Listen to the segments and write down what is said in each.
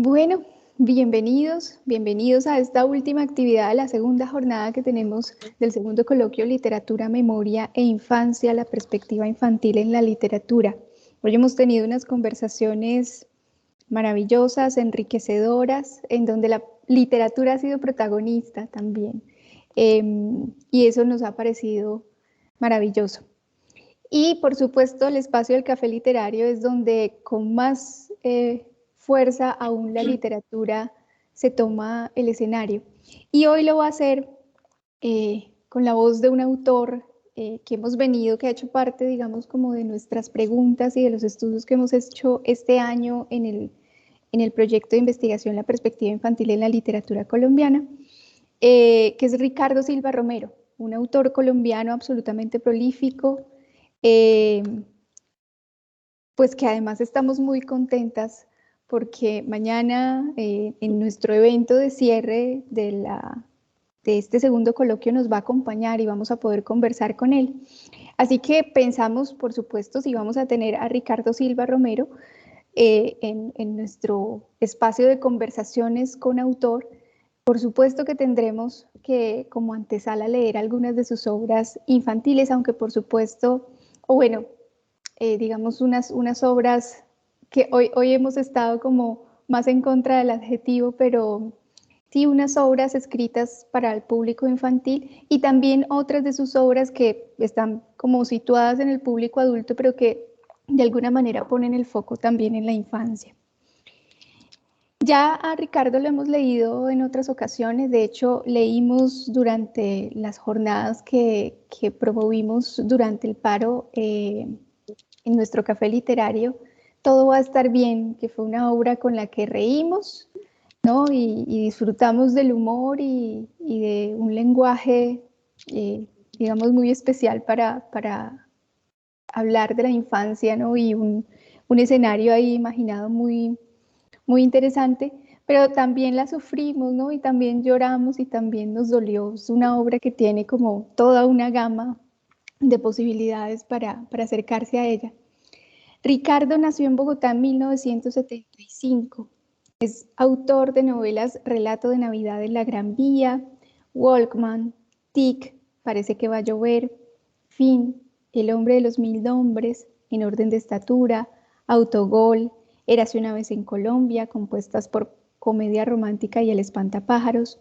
Bueno, bienvenidos a esta última actividad de la segunda jornada que tenemos del segundo coloquio Literatura, Memoria e Infancia, la perspectiva infantil en la literatura. Hoy hemos tenido unas conversaciones maravillosas, enriquecedoras, en donde la literatura ha sido protagonista también. Y eso nos ha parecido maravilloso. Y por supuesto el espacio del café literario es donde con más fuerza aún la literatura se toma el escenario. Y hoy lo va a hacer con la voz de un autor que hemos venido, que ha hecho parte, digamos, como de nuestras preguntas y de los estudios que hemos hecho este año en el proyecto de investigación La perspectiva infantil en la literatura colombiana, que es Ricardo Silva Romero, un autor colombiano absolutamente prolífico, pues que además estamos muy contentas porque mañana en nuestro evento de cierre de este segundo coloquio nos va a acompañar y vamos a poder conversar con él. Así que pensamos, por supuesto, si vamos a tener a Ricardo Silva Romero en nuestro espacio de conversaciones con autor, por supuesto que tendremos que como antesala leer algunas de sus obras infantiles, aunque por supuesto, o bueno, digamos unas obras que hoy hemos estado como más en contra del adjetivo, pero sí unas obras escritas para el público infantil y también otras de sus obras que están como situadas en el público adulto, pero que de alguna manera ponen el foco también en la infancia. Ya a Ricardo lo hemos leído en otras ocasiones, de hecho leímos durante las jornadas que promovimos durante el paro en nuestro café literario, Todo va a estar bien, que fue una obra con la que reímos, ¿no? Y disfrutamos del humor y de un lenguaje, digamos, muy especial para hablar de la infancia, ¿no? Y un escenario ahí imaginado muy interesante, pero también la sufrimos, ¿no? Y también lloramos y también nos dolió. Es una obra que tiene como toda una gama de posibilidades para acercarse a ella. Ricardo nació en Bogotá en 1975. Es autor de novelas Relato de Navidad en la Gran Vía, Walkman, Tic, Parece que va a llover, Fin, El hombre de los mil nombres, En orden de estatura, Autogol, Érase una vez en Colombia, compuestas por Comedia Romántica y El Espantapájaros,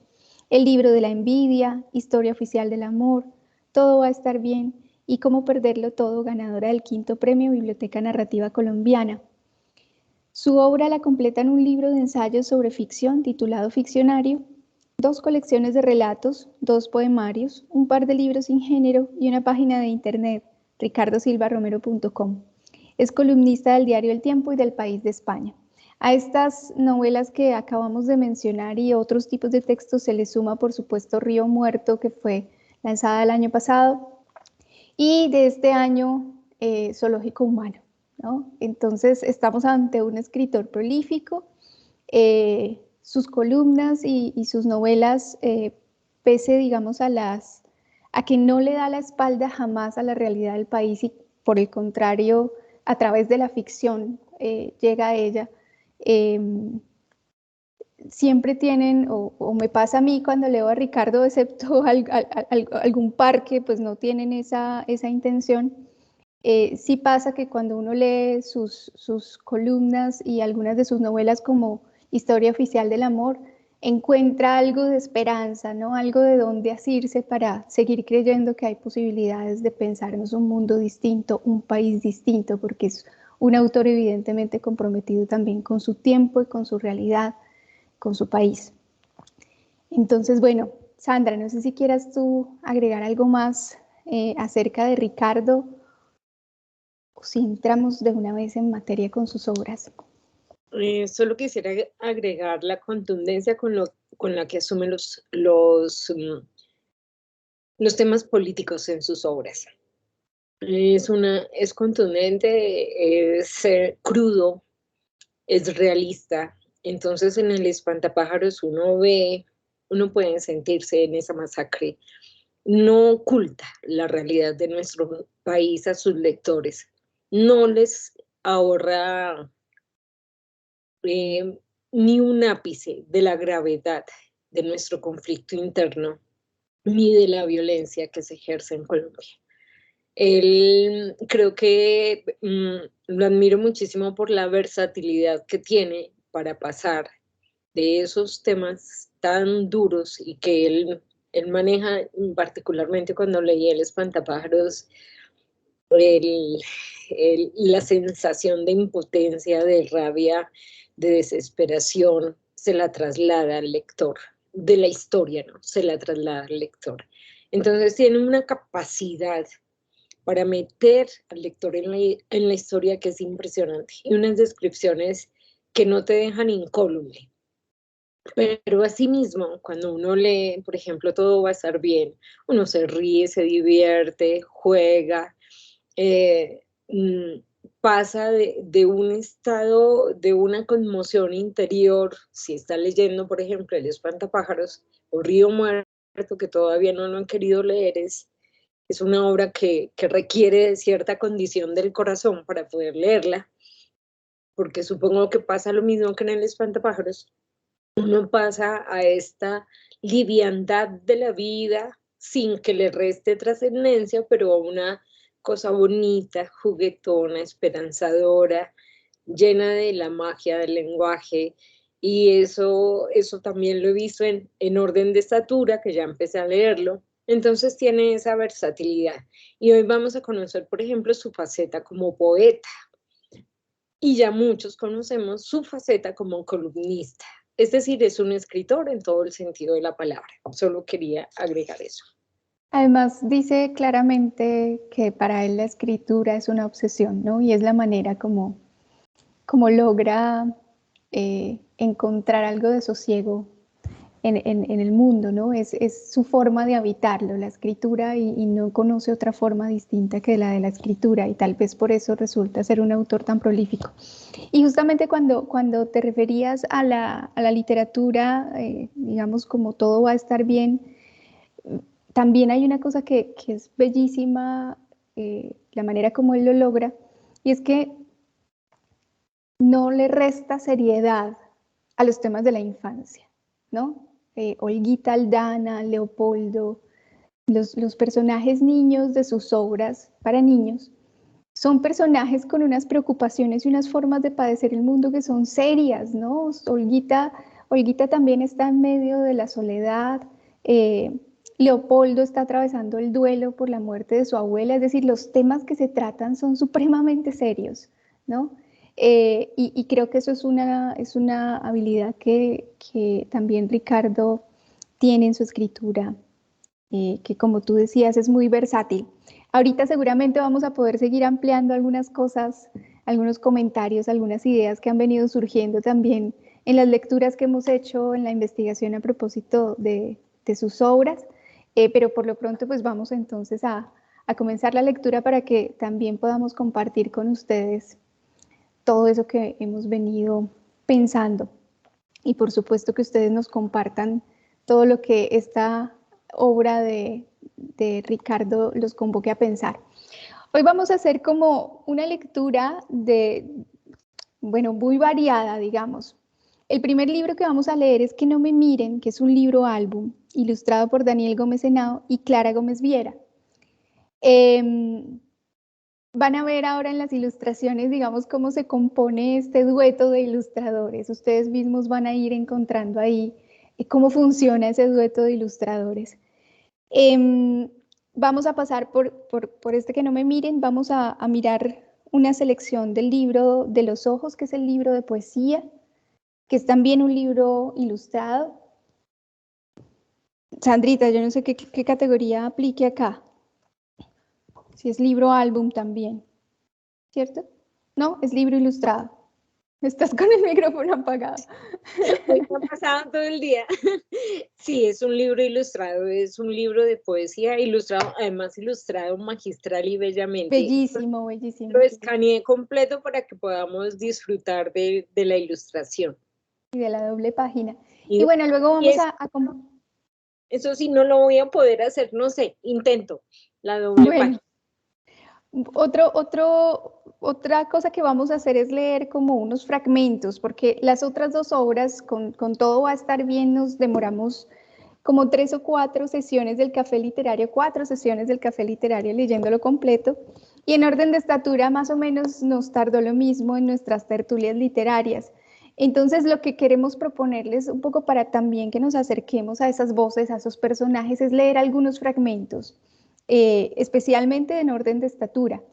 El libro de la envidia, Historia oficial del amor, Todo va a estar bien y Cómo perderlo todo, ganadora del 5º Premio Biblioteca Narrativa Colombiana. Su obra la completan un libro de ensayos sobre ficción titulado Ficcionario, 2 colecciones de relatos, 2 poemarios, un par de libros sin género y una página de internet, ricardosilvaromero.com. Es columnista del diario El Tiempo y del País de España. A estas novelas que acabamos de mencionar y otros tipos de textos se le suma, por supuesto, Río Muerto, que fue lanzada el año pasado, y de este año Zoológico Humano, ¿no? Entonces estamos ante un escritor prolífico, sus columnas y sus novelas, pese, digamos, a que no le da la espalda jamás a la realidad del país y por el contrario, a través de la ficción llega a ella, eh, siempre tienen, o me pasa a mí cuando leo a Ricardo, excepto algún par que pues no tienen esa intención, sí pasa que cuando uno lee sus columnas y algunas de sus novelas como Historia oficial del amor, encuentra algo de esperanza, ¿no? Algo de donde asirse para seguir creyendo que hay posibilidades de pensarnos un mundo distinto, un país distinto, porque es un autor evidentemente comprometido también con su tiempo y con su realidad, con su país. Entonces, bueno, Sandra, no sé si quieras tú agregar algo más acerca de Ricardo o si entramos de una vez en materia con sus obras. Solo quisiera agregar la contundencia con la que asume los temas políticos en sus obras. Es contundente, es crudo, es realista. Entonces en El Espantapájaros uno puede sentirse en esa masacre. No oculta la realidad de nuestro país a sus lectores. No les ahorra ni un ápice de la gravedad de nuestro conflicto interno, ni de la violencia que se ejerce en Colombia. Él creo que lo admiro muchísimo por la versatilidad que tiene para pasar de esos temas tan duros y que él maneja, particularmente cuando leí El Espantapájaros, la sensación de impotencia, de rabia, de desesperación, se la traslada al lector, de la historia, ¿no? Se la traslada al lector. Entonces tiene una capacidad para meter al lector en la historia que es impresionante, y unas descripciones que no te dejan incólume. Pero asimismo, cuando uno lee, por ejemplo, Todo va a estar bien, uno se ríe, se divierte, juega, eh, pasa de un estado, de una conmoción interior, si está leyendo, por ejemplo, El Espantapájaros o Río Muerto, que todavía no lo han querido leer, es una obra que requiere de cierta condición del corazón para poder leerla, porque supongo que pasa lo mismo que en El Espantapájaros. Uno pasa a esta liviandad de la vida sin que le reste trascendencia, pero a una cosa bonita, juguetona, esperanzadora, llena de la magia del lenguaje. Y eso también lo he visto en Orden de Estatura, que ya empecé a leerlo. Entonces tiene esa versatilidad. Y hoy vamos a conocer, por ejemplo, su faceta como poeta. Y ya muchos conocemos su faceta como columnista. Es decir, es un escritor en todo el sentido de la palabra. Solo quería agregar eso. Además, dice claramente que para él la escritura es una obsesión, ¿no? Y es la manera como logra encontrar algo de sosiego en el mundo, ¿no? Es su forma de habitarlo, la escritura, y no conoce otra forma distinta que la de la escritura, y tal vez por eso resulta ser un autor tan prolífico. Y justamente cuando te referías a la literatura, digamos, como Todo va a estar bien, también hay una cosa que es bellísima, la manera como él lo logra, y es que no le resta seriedad a los temas de la infancia, ¿no? Olguita Aldana, Leopoldo, los personajes niños de sus obras para niños, son personajes con unas preocupaciones y unas formas de padecer el mundo que son serias, ¿no? Olguita también está en medio de la soledad, Leopoldo está atravesando el duelo por la muerte de su abuela, es decir, los temas que se tratan son supremamente serios, ¿no? Y creo que eso es una habilidad que también Ricardo tiene en su escritura, que como tú decías es muy versátil. Ahorita seguramente vamos a poder seguir ampliando algunas cosas, algunos comentarios, algunas ideas que han venido surgiendo también en las lecturas que hemos hecho en la investigación a propósito de sus obras, pero por lo pronto pues vamos entonces a comenzar la lectura para que también podamos compartir con ustedes todo eso que hemos venido pensando, y por supuesto que ustedes nos compartan todo lo que esta obra de Ricardo los convoque a pensar. Hoy vamos a hacer como una lectura muy variada, digamos. El primer libro que vamos a leer es Que no me miren, que es un libro álbum ilustrado por Daniel Gómez Henao y Clara Gómez Viera. Van a ver ahora en las ilustraciones, digamos, cómo se compone este dueto de ilustradores. Ustedes mismos van a ir encontrando ahí cómo funciona ese dueto de ilustradores. Vamos a pasar por este Que no me miren, vamos a mirar una selección del libro de los ojos, que es el libro de poesía, que es también un libro ilustrado. Sandrita, yo no sé qué categoría aplique acá. Si es libro álbum también, ¿cierto? No, es libro ilustrado. Estás con el micrófono apagado. Hoy me ha pasado todo el día. Sí, es un libro ilustrado, es un libro de poesía ilustrado, además ilustrado magistral y bellamente. Bellísimo, bellísimo. Lo escaneé completo para que podamos disfrutar de la ilustración. Y de la doble página. Y bueno, luego vamos Eso sí, no lo voy a poder hacer, no sé, intento la doble página. Otra cosa que vamos a hacer es leer como unos fragmentos, porque las otras dos obras, con todo va a estar bien, nos demoramos como 3 o 4 sesiones del café literario, 4 sesiones del café literario leyéndolo completo, y en orden de estatura más o menos nos tardó lo mismo en nuestras tertulias literarias. Entonces lo que queremos proponerles un poco para también que nos acerquemos a esas voces, a esos personajes, es leer algunos fragmentos, especialmente en orden de estatura.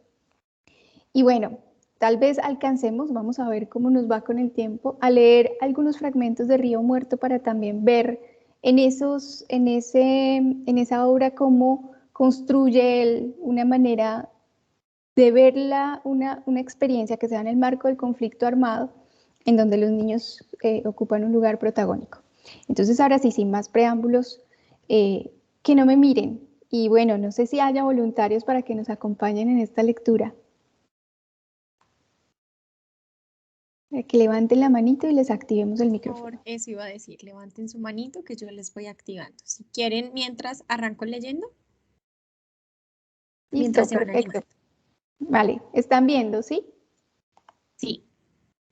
Y bueno, tal vez alcancemos, vamos a ver cómo nos va con el tiempo, a leer algunos fragmentos de Río Muerto para también ver en esa obra cómo construye él una manera de ver una experiencia que se da en el marco del conflicto armado, en donde los niños ocupan un lugar protagónico. Entonces, ahora sí, sin más preámbulos, que no me miren. Y bueno, no sé si haya voluntarios para que nos acompañen en esta lectura. Que levanten la manito y les activemos el micrófono. Eso iba a decir, levanten su manito que yo les voy activando. Si quieren, mientras arranco leyendo. Listo, Mientras se van perfecto. animando. Vale, ¿están viendo, sí? Sí.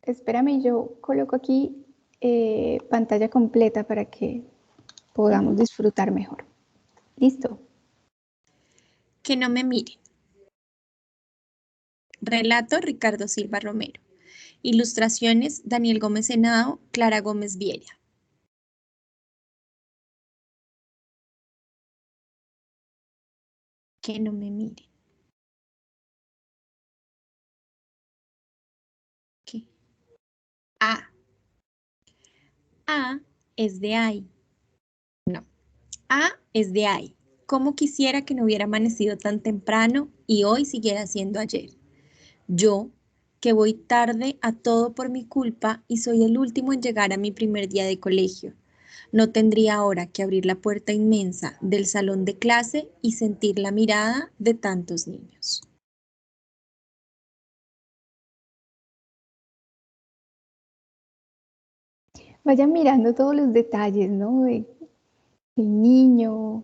Espérame, yo coloco aquí pantalla completa para que podamos disfrutar mejor. Listo. Que no me miren. Relato Ricardo Silva Romero. Ilustraciones Daniel Gómez Henao, Clara Gómez Viera. Que no me miren. ¿Qué? A. A es de ay. No. A es de ay. Cómo quisiera que no hubiera amanecido tan temprano y hoy siguiera siendo ayer. Yo, que voy tarde a todo por mi culpa y soy el último en llegar a mi primer día de colegio. No tendría ahora que abrir la puerta inmensa del salón de clase y sentir la mirada de tantos niños. Vayan mirando todos los detalles, ¿no? El niño,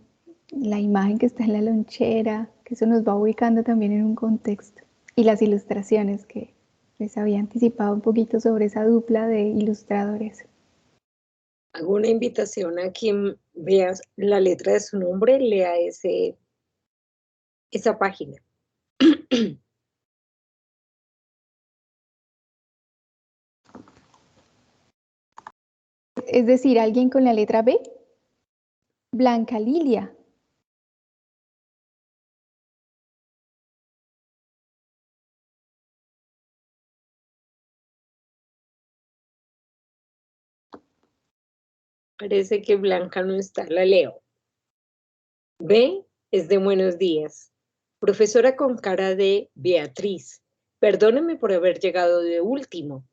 la imagen que está en la lonchera, que eso nos va ubicando también en un contexto. Y las ilustraciones que les había anticipado un poquito sobre esa dupla de ilustradores. Hago una invitación a quien vea la letra de su nombre, lea esa página. Es decir, alguien con la letra B. Blanca Lilia. Parece que Blanca no está, la leo. B es de buenos días. Profesora con cara de Beatriz, perdóneme por haber llegado de último.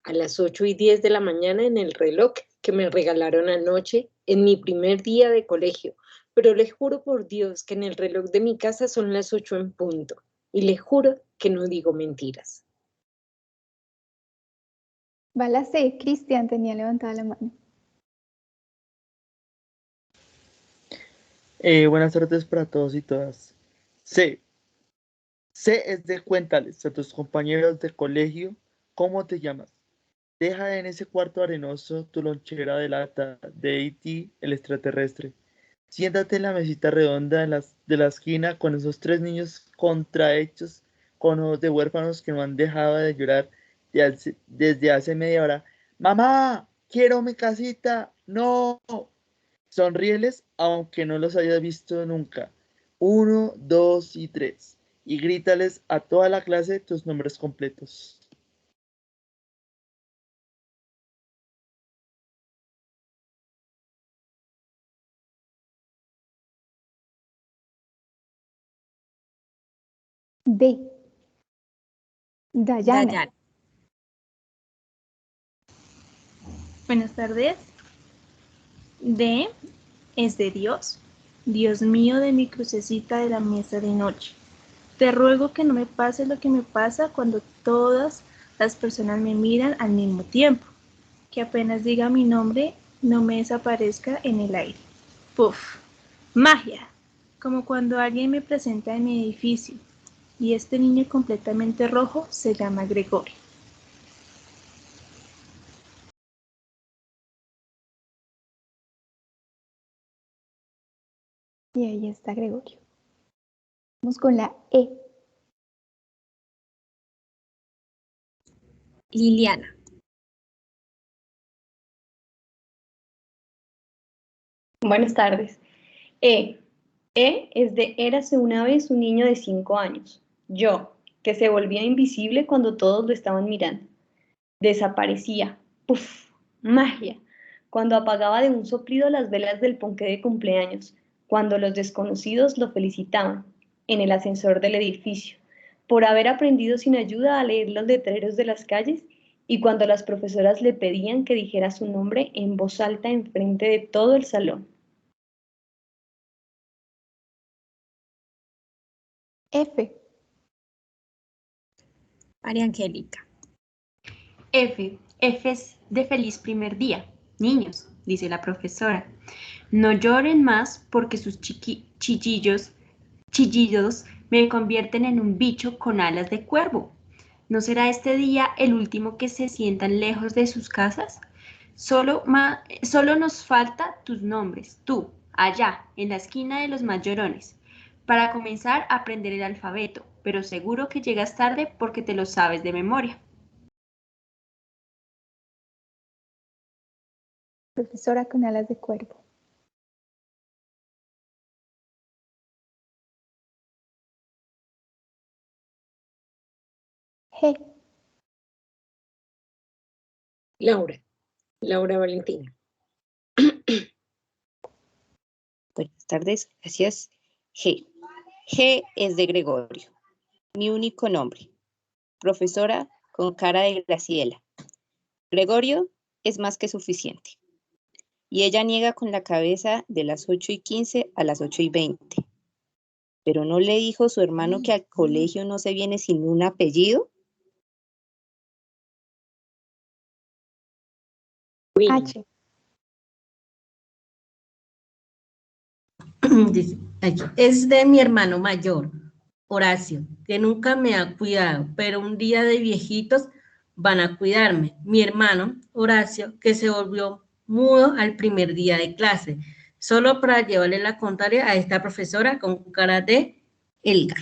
A las 8:10 de la mañana en el reloj que me regalaron anoche en mi primer día de colegio, pero le juro por Dios que en el reloj de mi casa son las 8 en punto, y le juro que no digo mentiras. Va la C. Cristian tenía levantada la mano. Buenas tardes para todos y todas. C. C es de cuéntales a tus compañeros de colegio cómo te llamas. Deja en ese cuarto arenoso tu lonchera de lata de E.T. el extraterrestre. Siéntate en la mesita redonda de la esquina con esos 3 niños contrahechos con ojos de huérfanos que no han dejado de llorar desde hace media hora. ¡Mamá! ¡Quiero mi casita! ¡No! Sonríeles aunque no los hayas visto nunca. 1, 2 y 3. Y grítales a toda la clase tus nombres completos. D. Dayana. Dayan. Buenas tardes. D es de Dios. Dios mío de mi crucecita de la mesa de noche. Te ruego que no me pase lo que me pasa cuando todas las personas me miran al mismo tiempo. Que apenas diga mi nombre, no me desaparezca en el aire. ¡Puf! ¡Magia! Como cuando alguien me presenta en mi edificio. y este niño completamente rojo se llama Gregorio. Y ahí está Gregorio. Vamos con la E. Liliana. Buenas tardes. E. E es de érase una vez un niño de 5 años. Yo, que se volvía invisible cuando todos lo estaban mirando. Desaparecía. ¡Puf! Magia. Cuando apagaba de un soplido las velas del ponqué de cumpleaños. Cuando los desconocidos lo felicitaban. En el ascensor del edificio. Por haber aprendido sin ayuda a leer los letreros de las calles. Y cuando las profesoras le pedían que dijera su nombre en voz alta enfrente de todo el salón. F. María Angélica. F. F es de feliz primer día. Niños, dice la profesora, no lloren más porque sus chillidos me convierten en un bicho con alas de cuervo. ¿No será este día el último que se sientan lejos de sus casas? Solo nos falta tus nombres, tú, allá, en la esquina de los mayorones, para comenzar a aprender el alfabeto, pero seguro que llegas tarde porque te lo sabes de memoria. Profesora con alas de cuervo. G. Laura. Laura Valentina. Buenas tardes, gracias. G. G es de Gregorio. Mi único nombre. Profesora con cara de Graciela. Gregorio es más que suficiente. Y ella niega con la cabeza de las 8:15 a las 8:20. ¿Pero no le dijo su hermano que al colegio no se viene sin un apellido? H. Dice, es de mi hermano mayor, Horacio, que nunca me ha cuidado, pero un día de viejitos van a cuidarme. Mi hermano, Horacio, que se volvió mudo al primer día de clase, solo para llevarle la contraria a esta profesora con cara de Elga.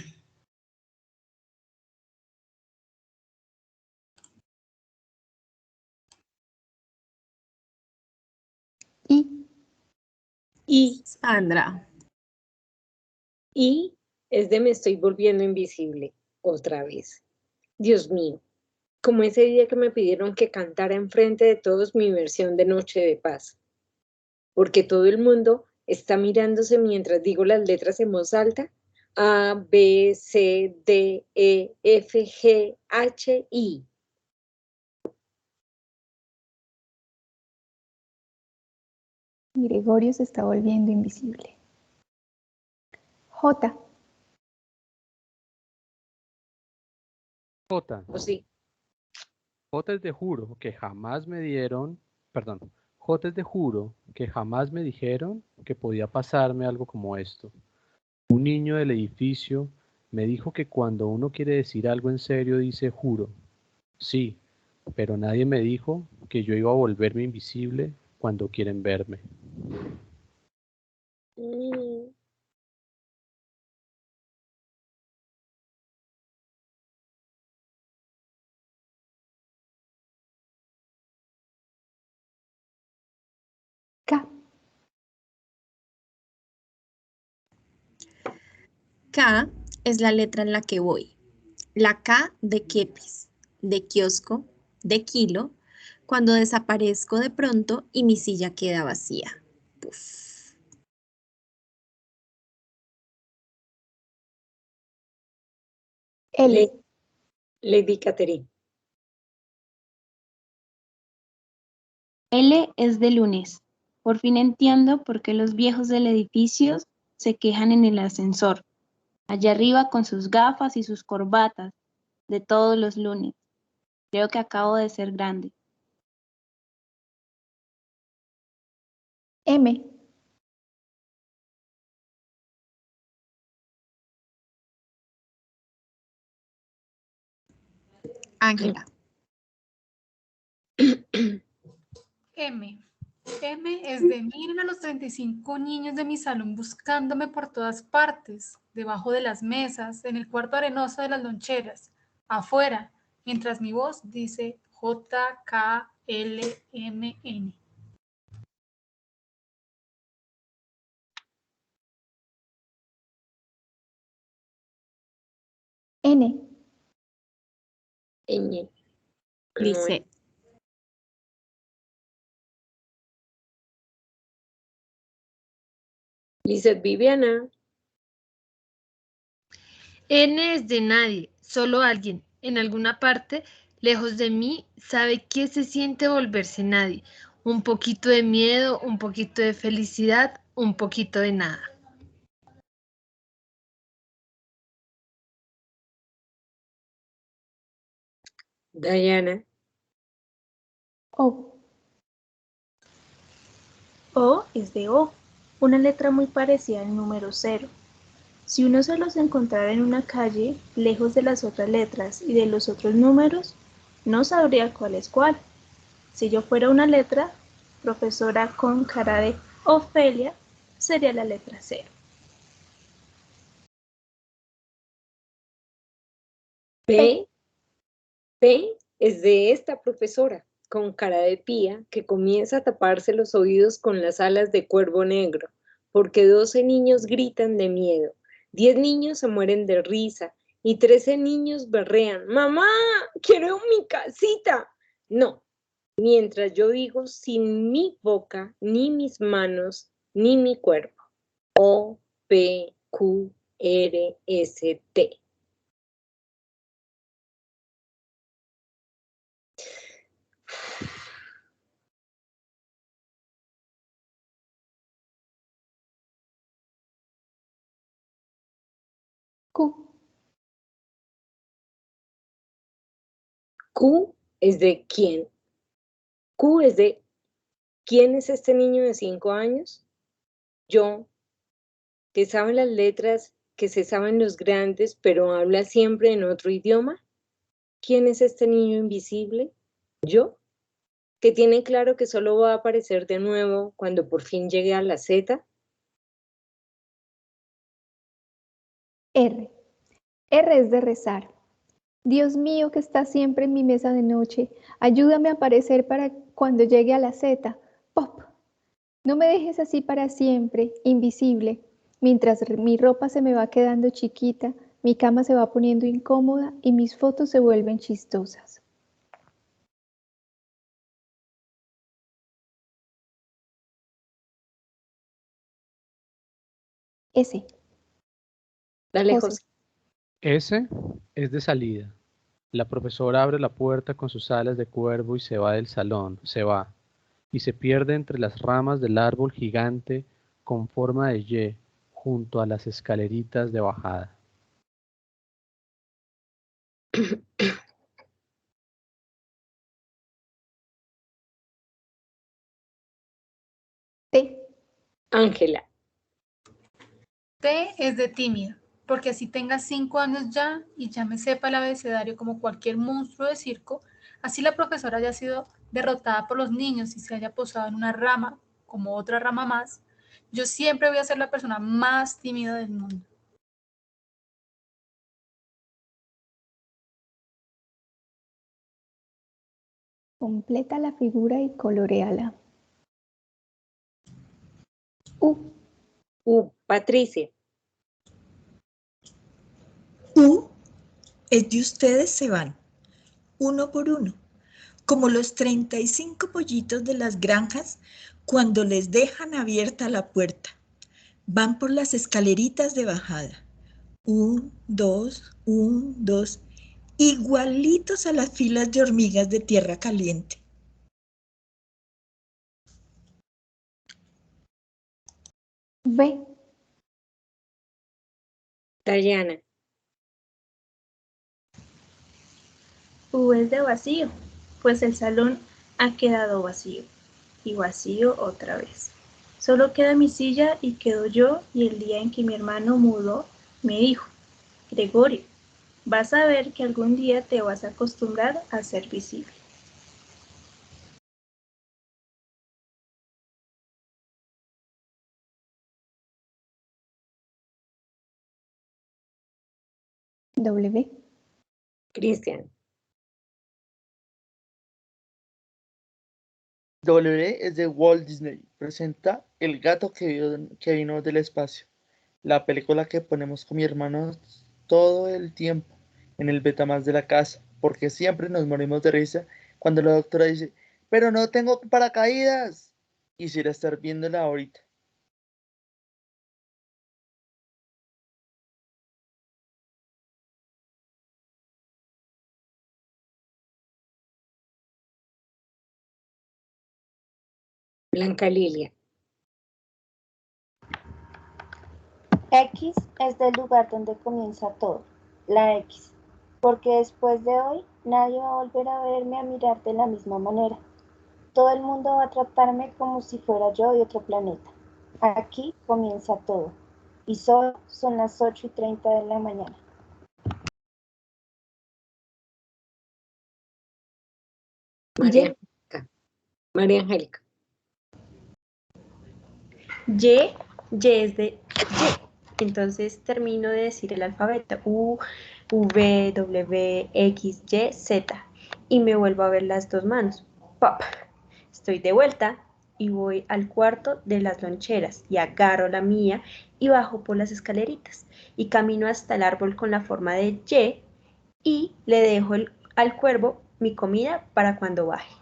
I. Sandra. Y es de me estoy volviendo invisible otra vez. Dios mío, como ese día que me pidieron que cantara enfrente de todos mi versión de Noche de Paz. Porque todo el mundo está mirándose mientras digo las letras en voz alta. A, B, C, D, E, F, G, H, I. Gregorio se está volviendo invisible. J. J. ¿O sí? J es de juro que jamás me dieron, perdón, J es de juro que jamás me dijeron que podía pasarme algo como esto. Un niño del edificio me dijo que cuando uno quiere decir algo en serio dice juro. Sí, pero nadie me dijo que yo iba a volverme invisible cuando quieren verme. K. K es la letra en la que voy. La K de kepis, de kiosco, de kilo, cuando desaparezco de pronto y mi silla queda vacía. Puf. L. Lady Catherine. L es de lunes. Por fin entiendo por qué los viejos del edificio se quejan en el ascensor. Allá arriba con sus gafas y sus corbatas de todos los lunes. Creo que acabo de ser grande. M. Ángela. M. M es de miren a los 35 niños de mi salón buscándome por todas partes, debajo de las mesas, en el cuarto arenoso de las loncheras, afuera, mientras mi voz dice JKLMN. N. Ñ. Lisette. Lisette Viviana. N es de nadie, solo alguien, en alguna parte, lejos de mí, sabe qué se siente volverse nadie. Un poquito de miedo, un poquito de felicidad, un poquito de nada. Diana. O. O es de O, una letra muy parecida al número 0. Si uno se los encontrara en una calle, lejos de las otras letras y de los otros números, no sabría cuál es cuál. Si yo fuera una letra, profesora con cara de Ofelia, sería la letra 0. P. P es de esta profesora, con cara de pía, que comienza a taparse los oídos con las alas de cuervo negro, porque 12 niños gritan de miedo, 10 niños se mueren de risa y 13 niños berrean, ¡mamá, quiero mi casita! No, mientras yo digo sin mi boca, ni mis manos, ni mi cuerpo. O, P, Q, R, S, T. Q. Q es de quién. Q es de ¿quién es este niño de 5 años? Yo, que sabe las letras, que se saben los grandes, pero habla siempre en otro idioma. ¿Quién es este niño invisible? Yo, que tiene claro que solo va a aparecer de nuevo cuando por fin llegue a la Z. R. R es de rezar. Dios mío que está siempre en mi mesa de noche, ayúdame a aparecer para cuando llegue a la Z. Pop. No me dejes así para siempre, invisible. Mientras mi ropa se me va quedando chiquita, mi cama se va poniendo incómoda y mis fotos se vuelven chistosas. S. Dale, José. José. S es de salida. La profesora abre la puerta con sus alas de cuervo y se va del salón, se va, y se pierde entre las ramas del árbol gigante con forma de Y, junto a las escaleritas de bajada. T. Ángela. T es de tímida, porque así tenga 5 años ya y ya me sepa el abecedario como cualquier monstruo de circo, así la profesora haya sido derrotada por los niños y se haya posado en una rama como otra rama más, yo siempre voy a ser la persona más tímida del mundo. Completa la figura y coloréala. U. Patricia. U es de ustedes se van, uno por uno, como los 35 pollitos de las granjas cuando les dejan abierta la puerta. Van por las escaleritas de bajada. 1, 2, 1, 2, igualitos a las filas de hormigas de tierra caliente. V. Dayana. U es de vacío, pues el salón ha quedado vacío, y vacío otra vez. Solo queda mi silla y quedo yo y el día en que mi hermano mudó, me dijo, Gregorio, Vas a ver que algún día te vas a acostumbrar a ser visible. W. Cristian. W es de Walt Disney. Presenta El gato que vino del espacio. La película que ponemos con mi hermano todo el tiempo en el Betamax de la casa, porque siempre nos morimos de risa cuando la doctora dice, pero no tengo paracaídas. Quisiera estar viéndola ahorita. Blanca Lilia. X es del lugar donde comienza todo, la X, porque después de hoy nadie va a volver a verme a mirar de la misma manera. Todo el mundo va a tratarme como si fuera yo de otro planeta. Aquí comienza todo, y solo son las 8:30 de la mañana. María Angélica. María Angélica. Y es de Y. Entonces termino de decir el alfabeto. U, V, W, X, Y, Z. Y me vuelvo a ver las dos manos. ¡Pop! Estoy de vuelta y voy al cuarto de las loncheras y agarro la mía y bajo por las escaleritas y camino hasta el árbol con la forma de Y y le dejo al cuervo mi comida para cuando baje.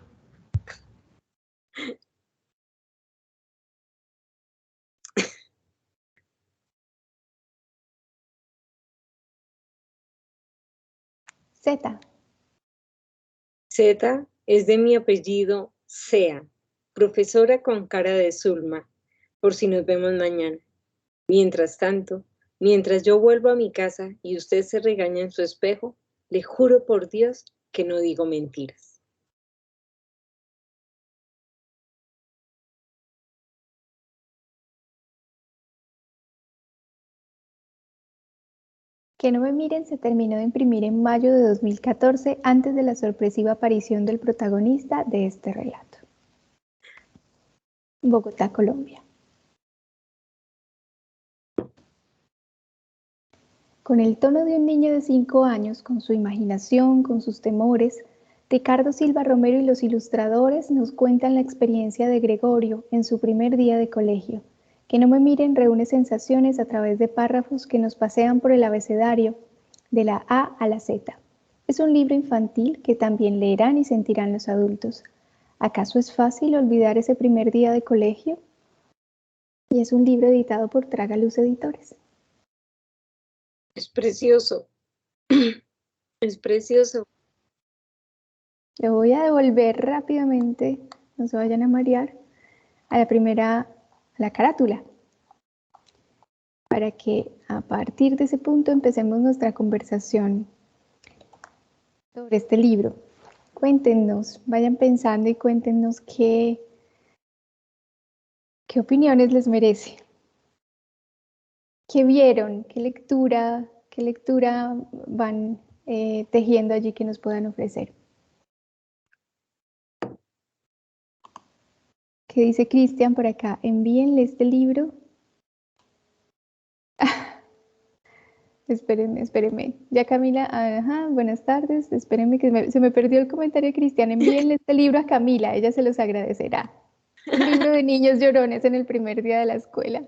Z. Z es de mi apellido Sea, profesora con cara de Zulma, por si nos vemos mañana. Mientras tanto, mientras yo vuelvo a mi casa y usted se regaña en su espejo, le juro por Dios que no digo mentiras. Que no me miren se terminó de imprimir en mayo de 2014 antes de la sorpresiva aparición del protagonista de este relato. Bogotá, Colombia. Con el tono de un niño de 5 años, con su imaginación, con sus temores, Ricardo Silva Romero y los ilustradores nos cuentan la experiencia de Gregorio en su primer día de colegio. Que no me miren reúne sensaciones a través de párrafos que nos pasean por el abecedario de la A a la Z. Es un libro infantil que también leerán y sentirán los adultos. ¿Acaso es fácil olvidar ese primer día de colegio? Y es un libro editado por Tragaluz Editores. Es precioso. Es precioso. Le voy a devolver rápidamente, no se vayan a marear, a la carátula, para que a partir de ese punto empecemos nuestra conversación sobre este libro. Cuéntenos, vayan pensando y cuéntenos qué opiniones les merece. ¿Qué vieron? ¿Qué lectura van tejiendo allí que nos puedan ofrecer? ¿Qué dice Cristian por acá? Envíenle este libro. Espérenme. Ya Camila, ajá, buenas tardes. Espérenme que se me perdió el comentario de Cristian. Envíenle este libro a Camila, ella se los agradecerá. Un libro de niños llorones en el primer día de la escuela.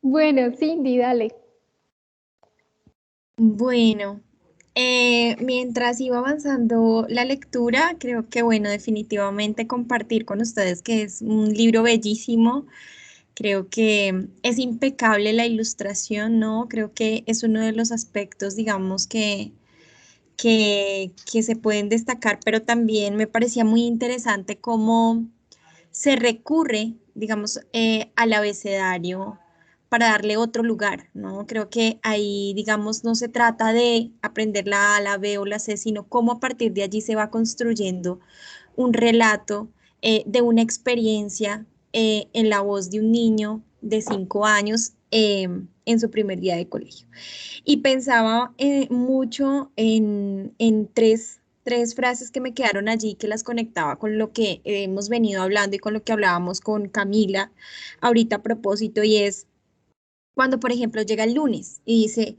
Bueno, Cindy, dale. Bueno, mientras iba avanzando la lectura, creo que, bueno, definitivamente compartir con ustedes que es un libro bellísimo. Creo que es impecable la ilustración, ¿no? Creo que es uno de los aspectos, digamos, que se pueden destacar, pero también me parecía muy interesante cómo se recurre, digamos, al abecedario para darle otro lugar, ¿no? Creo que ahí, digamos, no se trata de aprender la A, la B o la C, sino cómo a partir de allí se va construyendo un relato de una experiencia en la voz de un niño de 5 años en su primer día de colegio. Y pensaba mucho en tres frases que me quedaron allí, que las conectaba con lo que hemos venido hablando y con lo que hablábamos con Camila ahorita a propósito, y es cuando, por ejemplo, llega el lunes y dice,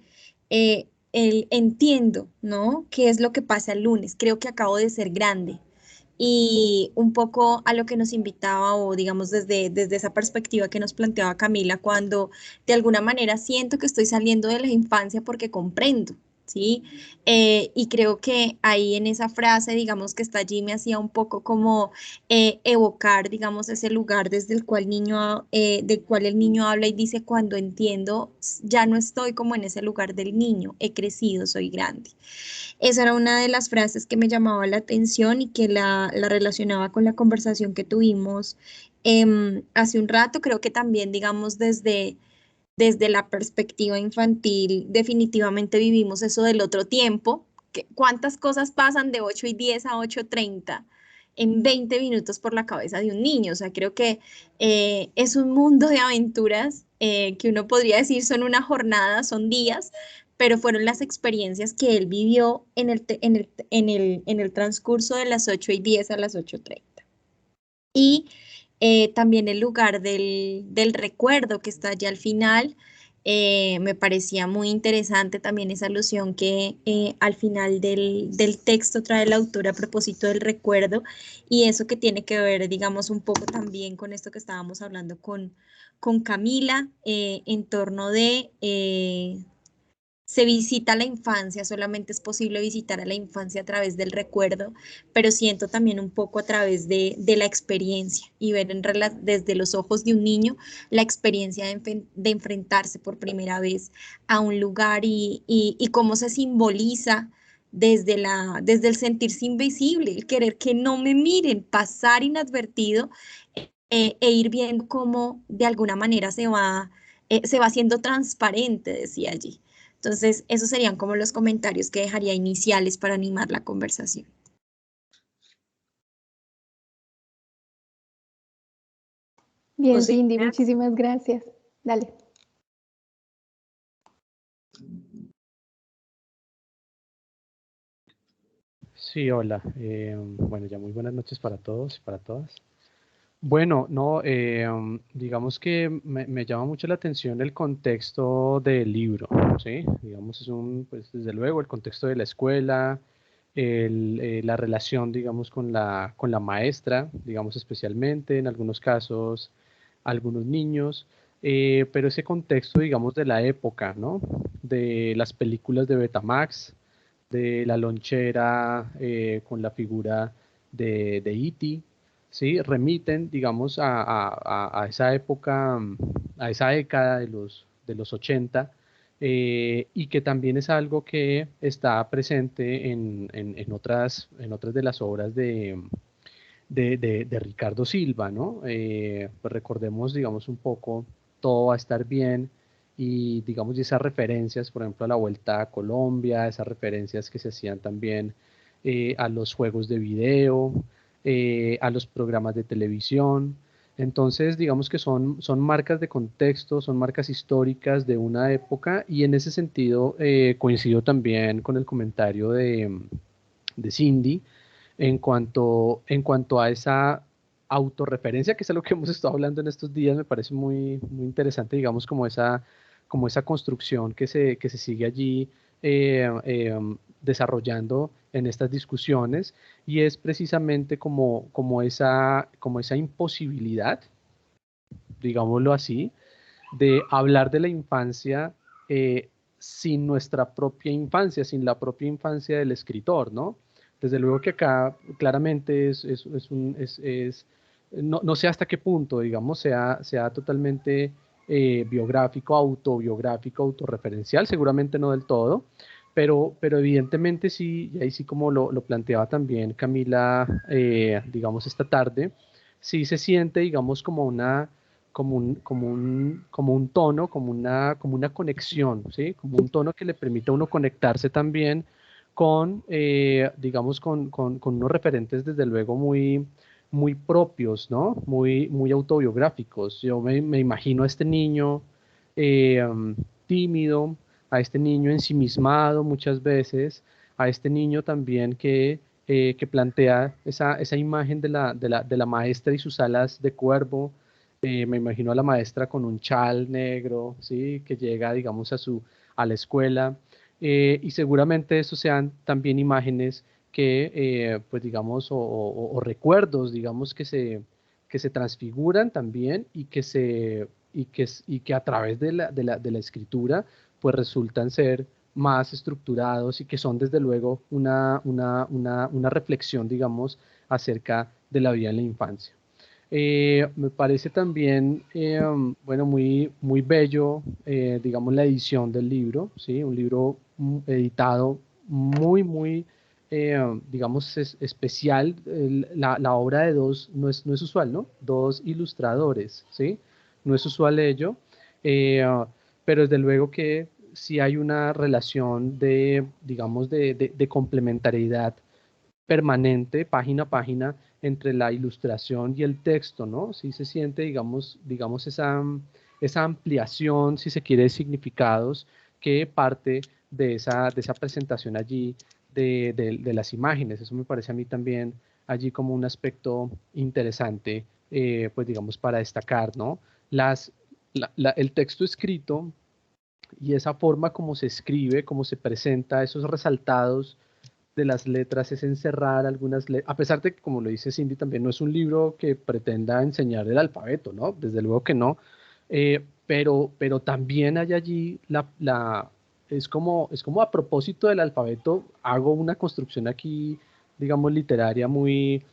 entiendo, ¿no? ¿Qué es lo que pasa el lunes? Creo que acabo de ser grande. Y un poco a lo que nos invitaba, o digamos desde esa perspectiva que nos planteaba Camila, cuando de alguna manera siento que estoy saliendo de la infancia porque comprendo, ¿sí? Y creo que ahí en esa frase, digamos, que está allí, me hacía un poco como evocar, digamos, ese lugar desde el cual del cual el niño habla y dice: cuando entiendo, ya no estoy como en ese lugar del niño, he crecido, soy grande. Esa era una de las frases que me llamaba la atención y que la relacionaba con la conversación que tuvimos hace un rato. Creo que también, digamos, desde la perspectiva infantil, definitivamente vivimos eso del otro tiempo. ¿Cuántas cosas pasan de 8:10 a 8:30 en 20 minutos por la cabeza de un niño? O sea, creo que es un mundo de aventuras que uno podría decir son una jornada, son días, pero fueron las experiencias que él vivió en el transcurso de las 8:10 a las 8:30. Y también el lugar del recuerdo que está allá al final. Me parecía muy interesante también esa alusión que al final del texto trae el autor a propósito del recuerdo, y eso que tiene que ver, digamos, un poco también con esto que estábamos hablando con Camila, en torno de se visita la infancia, solamente es posible visitar a la infancia a través del recuerdo, pero siento también un poco a través de la experiencia, y ver desde los ojos de un niño la experiencia de enfrentarse por primera vez a un lugar, y cómo se simboliza desde el sentirse invisible, el querer que no me miren, pasar inadvertido, e ir viendo cómo de alguna manera se va haciendo transparente, decía allí. Entonces, esos serían como los comentarios que dejaría iniciales para animar la conversación. Bien, José Cindy, Ignacio. muchísimas gracias. Dale. Sí, hola. Bueno, ya muy buenas noches para todos y para todas. Bueno, no, digamos que me llama mucho la atención el contexto del libro, ¿sí? Digamos, pues desde luego el contexto de la escuela, la relación, digamos, con la maestra, digamos, especialmente, en algunos casos, algunos niños, pero ese contexto, digamos, de la época, ¿no? De las películas de Betamax, de la lonchera con la figura de E.T., ¿sí? Remiten, digamos, a esa época, a esa década de los 80, y que también es algo que está presente en otras de las obras de Ricardo Silva, ¿no? Pues recordemos, digamos, un poco Todo va a estar bien, y digamos, y esas referencias, por ejemplo, a la Vuelta a Colombia, esas referencias que se hacían también a los juegos de video, a los programas de televisión. Entonces, digamos que son marcas de contexto, son marcas históricas de una época, y en ese sentido coincido también con el comentario de Cindy en cuanto a esa autorreferencia, que es algo que hemos estado hablando en estos días. Me parece muy, muy interesante, digamos, como esa construcción que se sigue allí desarrollando en estas discusiones, y es precisamente como esa imposibilidad, digámoslo así, de hablar de la infancia sin nuestra propia infancia, sin la propia infancia del escritor, ¿no? Desde luego que acá claramente no sé hasta qué punto, digamos, sea totalmente biográfico, autobiográfico, autorreferencial, seguramente no del todo, pero evidentemente sí, y ahí sí, como lo planteaba también Camila, digamos, esta tarde, sí se siente, digamos, como un tono, como una conexión, ¿sí? Como un tono que le permite a uno conectarse también con, digamos, con unos referentes desde luego muy, muy propios, ¿no? Muy, muy autobiográficos. Yo me imagino a este niño tímido, a este niño ensimismado muchas veces, a este niño también que plantea esa imagen de la maestra y sus alas de cuervo. Me imagino a la maestra con un chal negro, ¿sí? Que llega, digamos, a la escuela. Y seguramente estos sean también imágenes que, pues digamos, o recuerdos, digamos, que se transfiguran también y que a través de la escritura, pues resultan ser más estructurados y que son desde luego una reflexión, digamos, acerca de la vida en la infancia. Me parece también, bueno, muy bello, digamos, la edición del libro, ¿sí? Un libro editado muy, digamos, especial. La obra de dos, no es usual, ¿no? Dos ilustradores, ¿sí? No es usual ello, pero desde luego que sí hay una relación digamos, de complementariedad permanente, página a página, entre la ilustración y el texto, ¿no? Sí se siente, digamos esa ampliación, si se quiere, de significados que parte de esa presentación allí de las imágenes. Eso me parece a mí también allí como un aspecto interesante, pues digamos, para destacar, ¿no? El texto escrito y esa forma como se escribe, como se presenta, esos resaltados de las letras, es encerrar algunas letras, a pesar de que, como lo dice Cindy, también no es un libro que pretenda enseñar el alfabeto, ¿no? Desde luego que no, pero también hay allí es como a propósito del alfabeto, hago una construcción aquí, digamos, literaria muy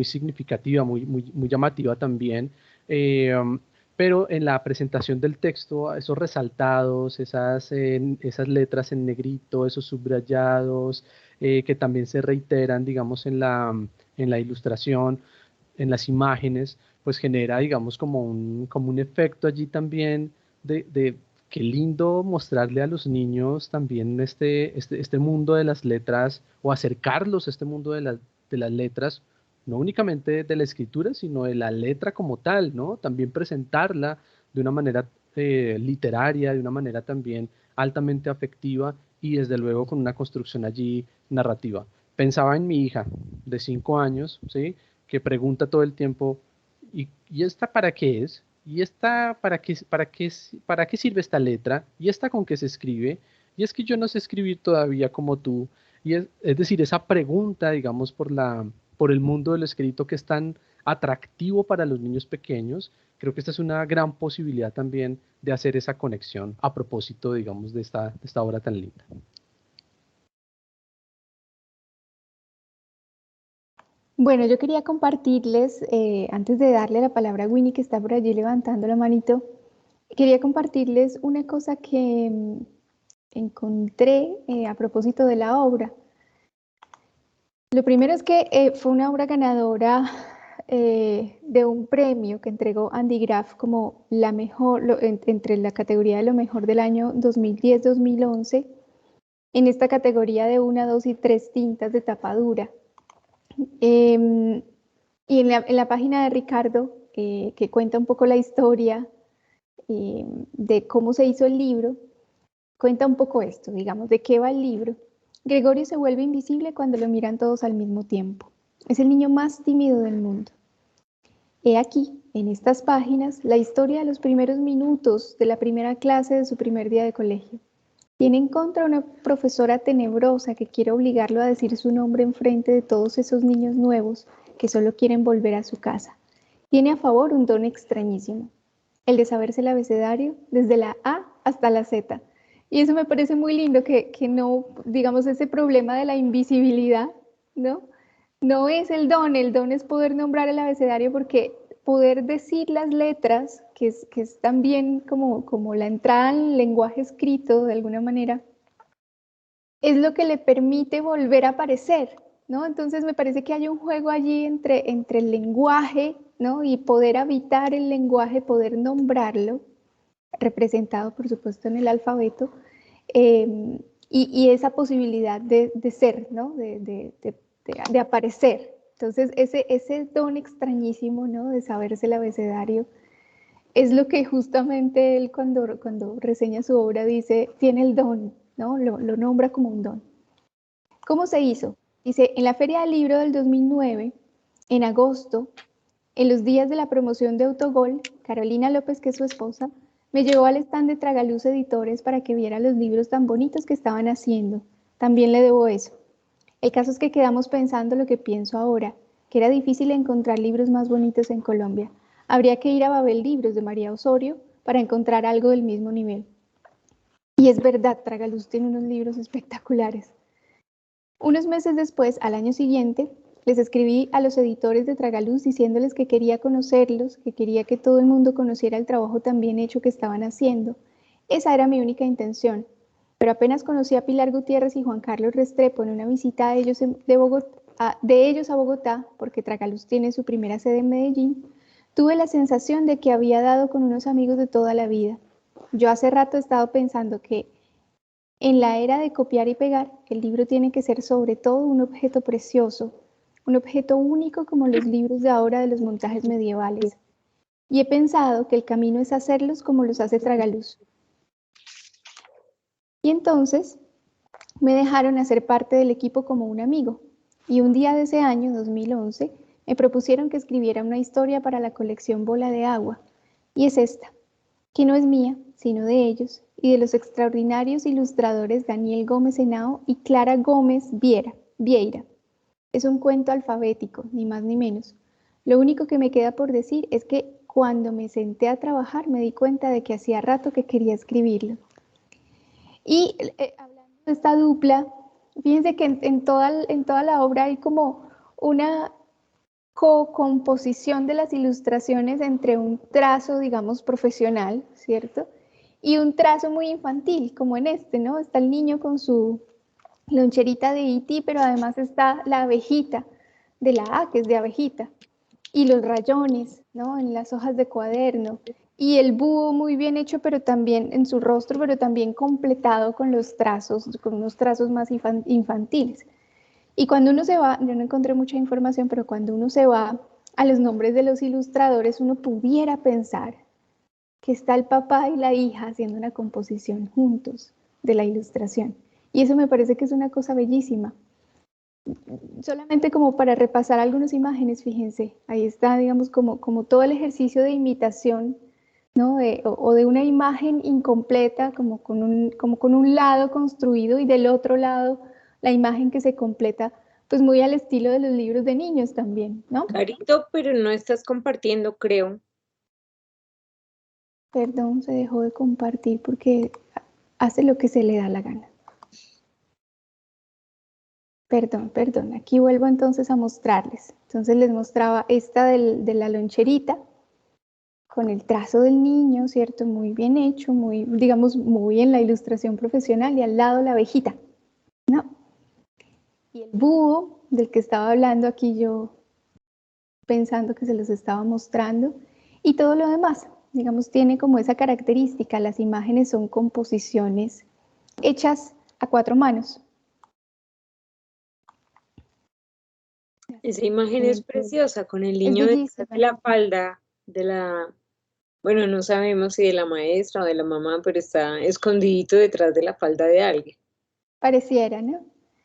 significativa, muy llamativa también, pero en la presentación del texto, esos resaltados, esas letras en negrito, esos subrayados, que también se reiteran, digamos, en la ilustración, en las imágenes, pues genera, digamos, como un efecto allí también de qué lindo mostrarle a los niños también este mundo de las letras, o acercarlos a este mundo de las letras, no únicamente de la escritura, sino de la letra como tal, ¿no? También presentarla de una manera literaria, de una manera también altamente afectiva y desde luego con una construcción allí narrativa. Pensaba en mi hija de 5 años, ¿sí? Que pregunta todo el tiempo, ¿y esta para qué es? ¿Y esta para qué sirve esta letra? ¿Y esta con qué se escribe? Y es que yo no sé escribir todavía como tú. Y es decir, esa pregunta, digamos, por el mundo del escrito que es tan atractivo para los niños pequeños, creo que esta es una gran posibilidad también de hacer esa conexión a propósito, digamos, de esta obra tan linda. Bueno, yo quería compartirles, antes de darle la palabra a Winnie, que está por allí levantando la manito, quería compartirles una cosa que encontré a propósito de la obra. Lo primero es que fue una obra ganadora de un premio que entregó Andy Graf como la mejor, entre la categoría de lo mejor del año 2010-2011, en esta categoría de 1, 2 y 3 tintas de tapa dura. Y en la página de Ricardo, que cuenta un poco la historia de cómo se hizo el libro, cuenta un poco esto, digamos, de qué va el libro. Gregorio se vuelve invisible cuando lo miran todos al mismo tiempo. Es el niño más tímido del mundo. He aquí, en estas páginas, la historia de los primeros minutos de la primera clase de su primer día de colegio. Tiene en contra una profesora tenebrosa que quiere obligarlo a decir su nombre en frente de todos esos niños nuevos que solo quieren volver a su casa. Tiene a favor un don extrañísimo, el de saberse el abecedario desde la A hasta la Z. Y eso me parece muy lindo, que no, digamos, ese problema de la invisibilidad, ¿no? No es el don es poder nombrar el abecedario, porque poder decir las letras, que es también como la entrada al lenguaje escrito de alguna manera, es lo que le permite volver a aparecer, ¿no? Entonces me parece que hay un juego allí entre el lenguaje, ¿no? Y poder habitar el lenguaje, poder nombrarlo, representado por supuesto en el alfabeto, y esa posibilidad de ser, ¿no? De aparecer. Entonces ese don extrañísimo, ¿no? De saberse el abecedario, es lo que justamente él cuando reseña su obra dice, tiene el don, ¿no? Lo nombra como un don. ¿Cómo se hizo? Dice, en la Feria del Libro del 2009, en agosto, en los días de la promoción de Autogol, Carolina López, que es su esposa, me llevó al stand de Tragaluz Editores para que viera los libros tan bonitos que estaban haciendo. También le debo eso. El caso es que quedamos pensando lo que pienso ahora, que era difícil encontrar libros más bonitos en Colombia. Habría que ir a Babel Libros de María Osorio para encontrar algo del mismo nivel. Y es verdad, Tragaluz tiene unos libros espectaculares. Unos meses después, al año siguiente, les escribí a los editores de Tragaluz diciéndoles que quería conocerlos, que quería que todo el mundo conociera el trabajo tan bien hecho que estaban haciendo. Esa era mi única intención. Pero apenas conocí a Pilar Gutiérrez y Juan Carlos Restrepo en una visita de ellos a Bogotá, porque Tragaluz tiene su primera sede en Medellín, tuve la sensación de que había dado con unos amigos de toda la vida. Yo hace rato he estado pensando que en la era de copiar y pegar, el libro tiene que ser sobre todo un objeto precioso, un objeto único como los libros de ahora de los montajes medievales. Y he pensado que el camino es hacerlos como los hace Tragaluz. Y entonces me dejaron hacer parte del equipo como un amigo. Y un día de ese año, 2011, me propusieron que escribiera una historia para la colección Bola de Agua. Y es esta, que no es mía, sino de ellos, y de los extraordinarios ilustradores Daniel Gómez Henao y Clara Gómez Vieira. Es un cuento alfabético, ni más ni menos. Lo único que me queda por decir es que cuando me senté a trabajar me di cuenta de que hacía rato que quería escribirlo. Y hablando de esta dupla, fíjense que en toda la obra hay como una co-composición de las ilustraciones entre un trazo, digamos, profesional, ¿cierto? Y un trazo muy infantil, como en este, ¿no? Está el niño con su loncherita de E.T., pero además está la abejita de la A, que es de abejita, y los rayones, ¿no? En las hojas de cuaderno, y el búho muy bien hecho, pero también en su rostro, pero también completado con los trazos, con unos trazos más infantiles. Y cuando uno se va, yo no encontré mucha información, pero cuando uno se va a los nombres de los ilustradores, uno pudiera pensar que está el papá y la hija haciendo una composición juntos de la ilustración. Y eso me parece que es una cosa bellísima. Solamente como para repasar algunas imágenes, fíjense, ahí está, digamos, como todo el ejercicio de imitación, ¿no? O de una imagen incompleta, como con un lado construido y del otro lado la imagen que se completa, pues muy al estilo de los libros de niños también, ¿no? Carito, pero no estás compartiendo, creo. Perdón, se dejó de compartir porque hace lo que se le da la gana. Perdón, aquí vuelvo entonces a mostrarles. Entonces les mostraba esta de la loncherita, con el trazo del niño, ¿cierto? Muy bien hecho, muy, digamos, muy en la ilustración profesional, y al lado la abejita, ¿no? Y el búho, del que estaba hablando aquí yo, pensando que se los estaba mostrando, y todo lo demás, digamos, tiene como esa característica, las imágenes son composiciones hechas a 4 manos. Esa imagen es preciosa, con el niño detrás de la falda de la, bueno, no sabemos si de la maestra o de la mamá, pero está escondidito detrás de la falda de alguien. Pareciera, ¿no?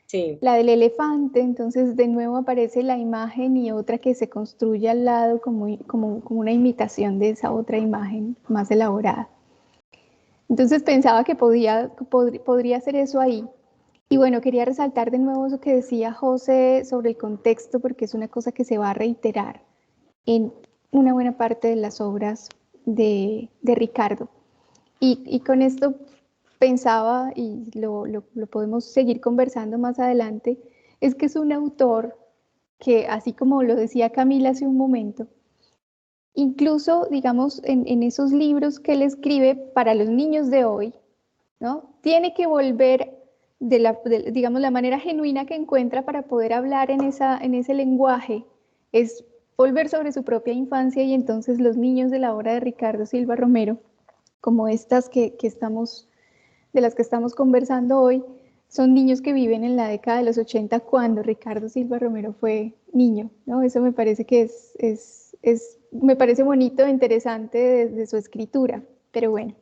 Sí. La del elefante, entonces de nuevo aparece la imagen y otra que se construye al lado como una imitación de esa otra imagen más elaborada. Entonces pensaba que podría hacer eso ahí. Y bueno, quería resaltar de nuevo eso que decía José sobre el contexto, porque es una cosa que se va a reiterar en una buena parte de las obras de Ricardo. Y con esto pensaba, y lo podemos seguir conversando más adelante, es que es un autor que, así como lo decía Camila hace un momento, incluso, digamos, en esos libros que él escribe para los niños de hoy, ¿no? Tiene que volver digamos, la manera genuina que encuentra para poder hablar en ese lenguaje, es volver sobre su propia infancia, y entonces los niños de la obra de Ricardo Silva Romero, como estas de las que estamos conversando hoy, son niños que viven en la década de los 80 cuando Ricardo Silva Romero fue niño, ¿no? Eso me parece que es me parece bonito e interesante desde su escritura, pero bueno.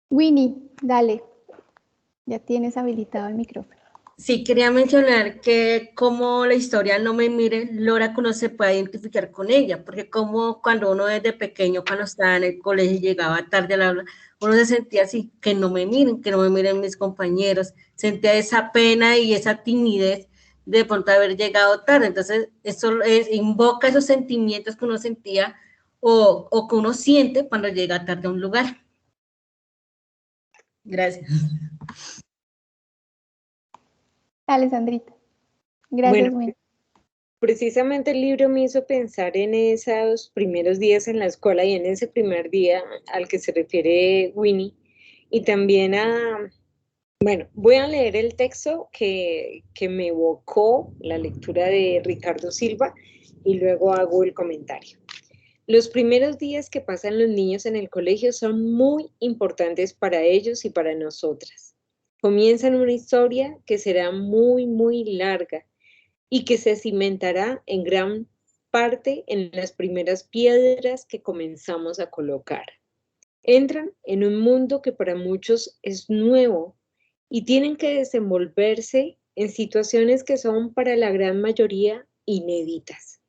Winnie, dale, ya tienes habilitado el micrófono. Sí, quería mencionar que como la historia No me mire, logra que uno se pueda identificar con ella, porque como cuando uno desde pequeño, cuando estaba en el colegio y llegaba tarde al aula, uno se sentía así, que no me miren mis compañeros, sentía esa pena y esa timidez de pronto haber llegado tarde, entonces eso invoca esos sentimientos que uno sentía o que uno siente cuando llega tarde a un lugar. Gracias. Dale, Sandrita. Gracias, Bueno, Winnie. precisamente el libro me hizo pensar en esos primeros días en la escuela y en ese primer día al que se refiere Winnie, y también bueno, voy a leer el texto que me evocó la lectura de Ricardo Silva y luego hago el comentario. Los primeros días que pasan los niños en el colegio son muy importantes para ellos y para nosotras. Comienzan una historia que será muy, muy larga y que se cimentará en gran parte en las primeras piedras que comenzamos a colocar. Entran en un mundo que para muchos es nuevo y tienen que desenvolverse en situaciones que son para la gran mayoría inéditas.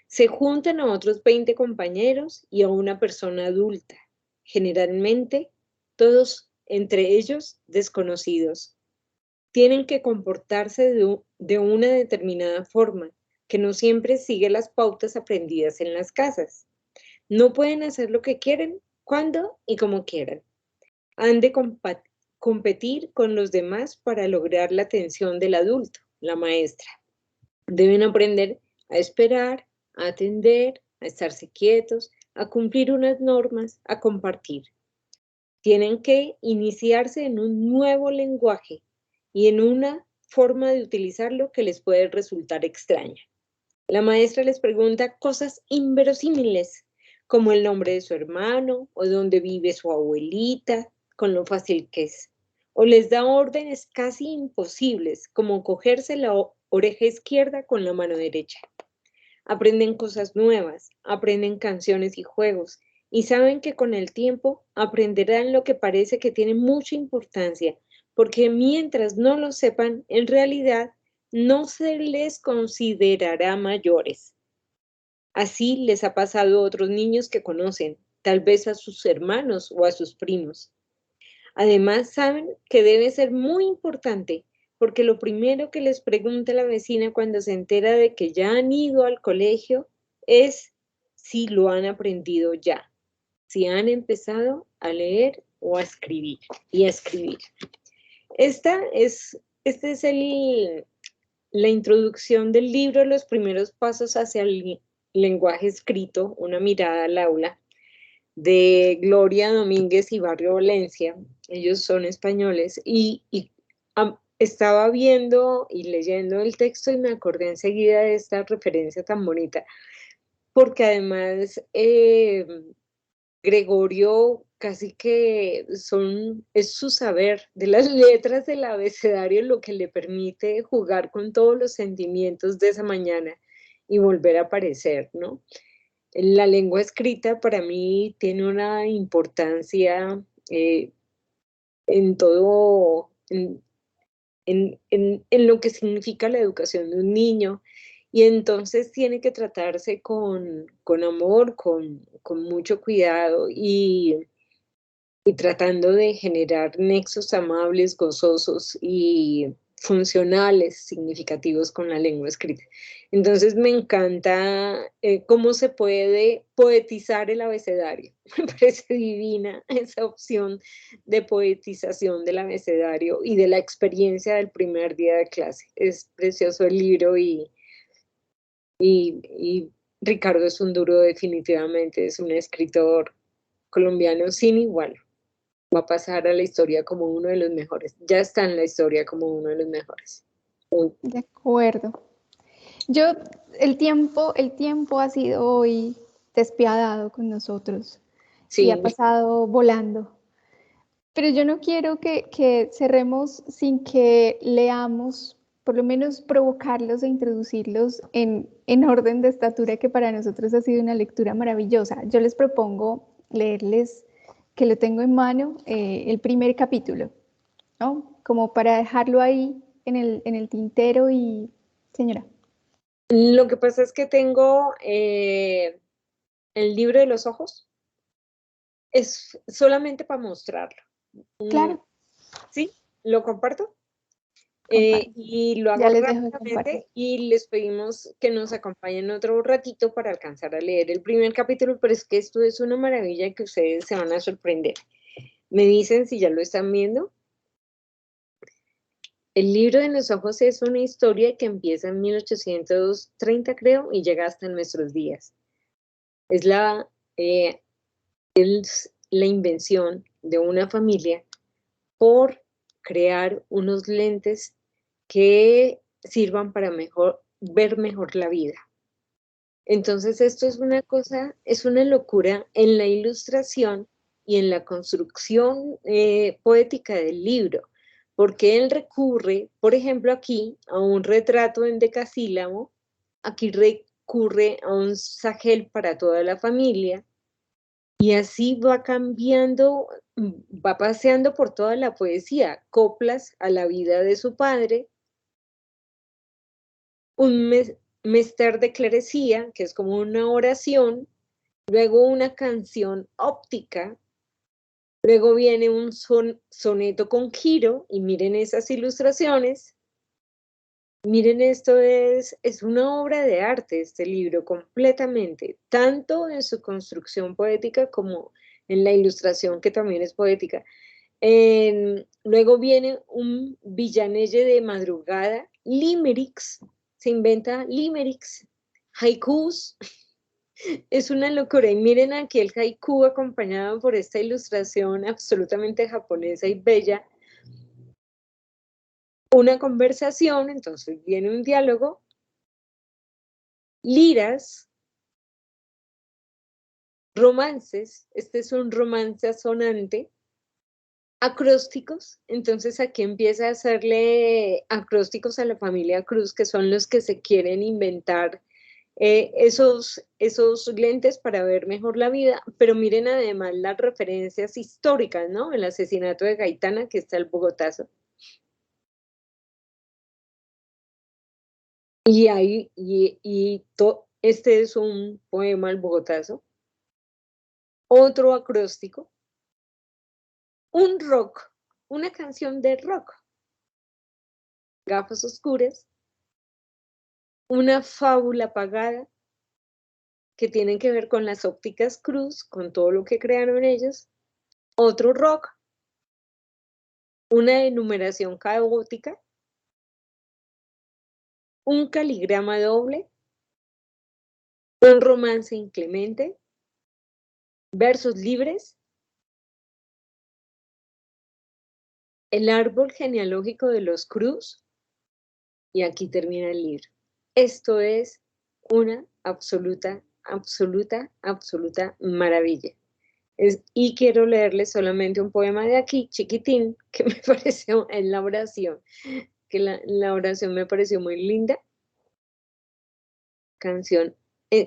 Se juntan a otros 20 compañeros y a una persona adulta, generalmente todos entre ellos desconocidos. Tienen que comportarse de una determinada forma, que no siempre sigue las pautas aprendidas en las casas. No pueden hacer lo que quieren, cuando y como quieran. Han de competir con los demás para lograr la atención del adulto, la maestra. Deben aprender a esperar, a atender, a estarse quietos, a cumplir unas normas, a compartir. Tienen que iniciarse en un nuevo lenguaje y en una forma de utilizarlo que les puede resultar extraña. La maestra les pregunta cosas inverosímiles, como el nombre de su hermano o dónde vive su abuelita, con lo fácil que es. O les da órdenes casi imposibles, como cogerse la oreja izquierda con la mano derecha. Aprenden cosas nuevas, aprenden canciones y juegos, y saben que con el tiempo aprenderán lo que parece que tiene mucha importancia, porque mientras no lo sepan, en realidad no se les considerará mayores. Así les ha pasado a otros niños que conocen, tal vez a sus hermanos o a sus primos. Además, saben que debe ser muy importante, porque lo primero que les pregunta la vecina cuando se entera de que ya han ido al colegio es si lo han aprendido ya, si han empezado a leer o a escribir y a escribir. Esta es la introducción del libro, los primeros pasos hacia el lenguaje escrito, una mirada al aula, de Gloria Domínguez y Barrio Valencia. Ellos son españoles y estaba viendo y leyendo el texto y me acordé enseguida de esta referencia tan bonita, porque además Gregorio casi que es su saber de las letras del abecedario lo que le permite jugar con todos los sentimientos de esa mañana y volver a aparecer, ¿no? La lengua escrita para mí tiene una importancia en todo, en lo que significa la educación de un niño, y entonces tiene que tratarse con amor, con mucho cuidado y tratando de generar nexos amables, gozosos y funcionales, significativos con la lengua escrita. Entonces me encanta cómo se puede poetizar el abecedario. Me parece divina esa opción de poetización del abecedario y de la experiencia del primer día de clase. Es precioso el libro y Ricardo es un duro definitivamente, es un escritor colombiano sin igual. Va a pasar a la historia como uno de los mejores. Ya está en la historia como uno de los mejores. De acuerdo. El tiempo ha sido hoy despiadado con nosotros. Sí. Y ha pasado volando. Pero yo no quiero que cerremos sin que leamos por lo menos provocarlos e introducirlos en orden de estatura, que para nosotros ha sido una lectura maravillosa. Yo les propongo leerles, que lo tengo en mano, el primer capítulo, ¿no? Como para dejarlo ahí en el tintero y... Señora. Lo que pasa es que tengo el libro de los ojos. Es solamente para mostrarlo. Claro. ¿Sí? ¿Lo comparto? Y lo Ya hago les dejo de compartir. rápidamente y les pedimos que nos acompañen otro ratito para alcanzar a leer el primer capítulo, pero es que esto es una maravilla que ustedes se van a sorprender. Me dicen si ya lo están viendo. El libro de los ojos es una historia que empieza en 1830, creo, y llega hasta nuestros días. Es la invención de una familia por crear unos lentes que sirvan para ver mejor la vida. Entonces esto es una cosa, es una locura en la ilustración y en la construcción poética del libro, porque él recurre, por ejemplo aquí, a un retrato en decasílabo, aquí recurre a un sajel para toda la familia, y así va cambiando, va paseando por toda la poesía, coplas a la vida de su padre, un mester de clerecía, que es como una oración, luego una canción óptica, luego viene un soneto con giro, y miren esas ilustraciones. Miren, esto es una obra de arte, este libro, completamente, tanto en su construcción poética como en la ilustración, que también es poética. Luego viene un villanelle de madrugada, limericks, se inventa limericks, haikus, es una locura. Y miren aquí el haiku acompañado por esta ilustración absolutamente japonesa y bella. Una conversación, entonces viene un diálogo, liras, romances, este es un romance asonante, acrósticos, entonces aquí empieza a hacerle acrósticos a la familia Cruz, que son los que se quieren inventar esos lentes para ver mejor la vida, pero miren además las referencias históricas, ¿no? El asesinato de Gaitana, que está el Bogotazo. Este es un poema, el Bogotazo. Otro acróstico. Un rock, una canción de rock. Gafas oscuras. Una fábula apagada, que tienen que ver con las ópticas Cruz, con todo lo que crearon ellos. Otro rock. Una enumeración caótica. Un caligrama doble. Un romance inclemente. Versos libres. El árbol genealógico de los Cruz. Y aquí termina el libro. Esto es una absoluta maravilla. Y quiero leerles solamente un poema de aquí, chiquitín, que me pareció en la oración, que la oración me pareció muy linda. Canción,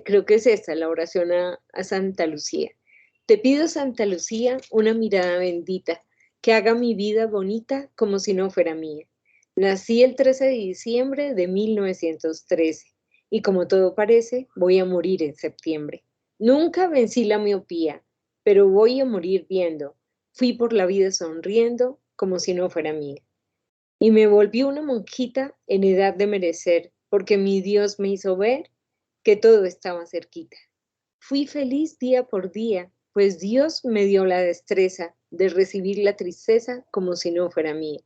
creo que es esta, la oración a Santa Lucía. Te pido, Santa Lucía, una mirada bendita, que haga mi vida bonita como si no fuera mía. Nací el 13 de diciembre de 1913 y como todo parece, voy a morir en septiembre. Nunca vencí la miopía, pero voy a morir viendo. Fui por la vida sonriendo como si no fuera mía. Y me volví una monjita en edad de merecer, porque mi Dios me hizo ver que todo estaba cerquita. Fui feliz día por día, pues Dios me dio la destreza de recibir la tristeza como si no fuera mía.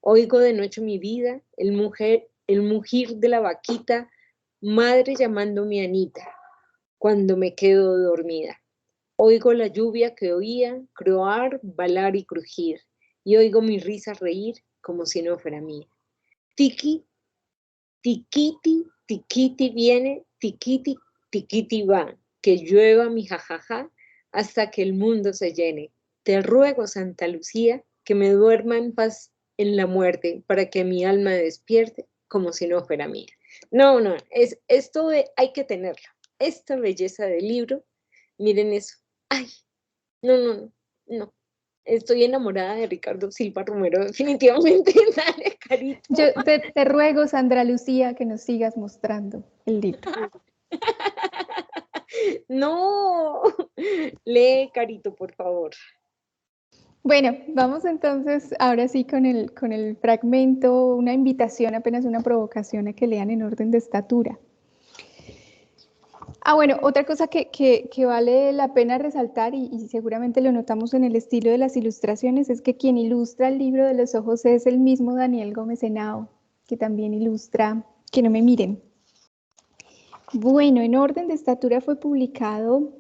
Oigo de noche mi vida, el mugir de la vaquita, madre llamándome Anita, cuando me quedo dormida. Oigo la lluvia que oía, croar, balar y crujir, y oigo mi risa reír como si no fuera mía. Tiki, tiquiti, tiquiti viene, tiquiti, tiquiti va, que llueva mi jajaja hasta que el mundo se llene. Te ruego, Santa Lucía, que me duerma en paz en la muerte, para que mi alma despierte como si no fuera mía. No, esto hay que tenerlo. Esta belleza del libro, miren eso. Ay, no. Estoy enamorada de Ricardo Silva Romero, definitivamente. Dale, Carito. Yo te ruego, Sandra Lucía, que nos sigas mostrando el libro. No, lee, Carito, por favor. Bueno, vamos entonces ahora sí con el fragmento, una invitación, apenas una provocación a que lean en orden de estatura. Bueno, otra cosa que vale la pena resaltar, y seguramente lo notamos en el estilo de las ilustraciones, es que quien ilustra el libro de los ojos es el mismo Daniel Gómez Henao, que también ilustra Que no me miren. Bueno, En orden de estatura fue publicado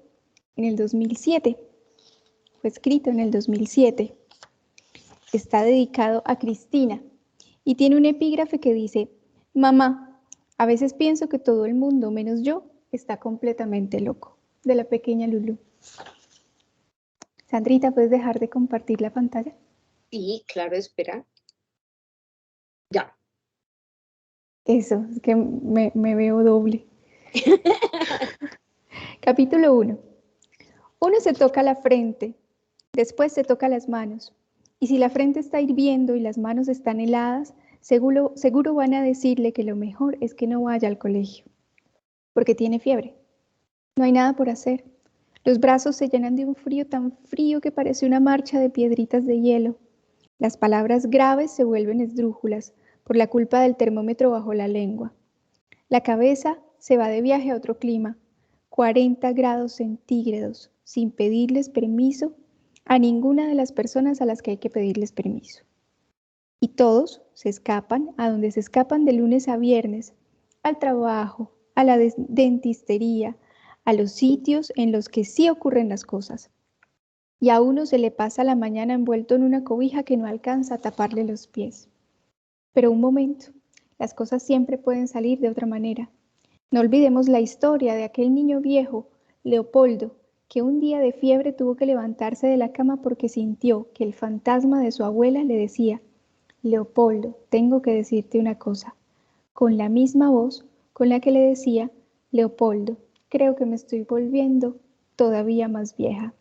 en el 2007, fue escrito en el 2007. Está dedicado a Cristina y tiene un epígrafe que dice: mamá, a veces pienso que todo el mundo, menos yo, está completamente loco, de la pequeña Lulu. Sandrita, ¿puedes dejar de compartir la pantalla? Sí, claro, espera. Ya. Eso, es que me veo doble. Capítulo 1. Uno se toca la frente, después se toca las manos, y si la frente está hirviendo y las manos están heladas, seguro van a decirle que lo mejor es que no vaya al colegio, porque tiene fiebre. No hay nada por hacer. Los brazos se llenan de un frío tan frío que parece una marcha de piedritas de hielo. Las palabras graves se vuelven esdrújulas por la culpa del termómetro bajo la lengua. La cabeza se va de viaje a otro clima, 40 grados centígrados, sin pedirles permiso a ninguna de las personas a las que hay que pedirles permiso. Y todos se escapan a donde se escapan de lunes a viernes, al trabajo, a la dentistería, a los sitios en los que sí ocurren las cosas. Y a uno se le pasa la mañana envuelto en una cobija que no alcanza a taparle los pies. Pero un momento, las cosas siempre pueden salir de otra manera. No olvidemos la historia de aquel niño viejo, Leopoldo, que un día de fiebre tuvo que levantarse de la cama porque sintió que el fantasma de su abuela le decía: Leopoldo, tengo que decirte una cosa, con la misma voz con la que le decía: Leopoldo, creo que me estoy volviendo todavía más vieja.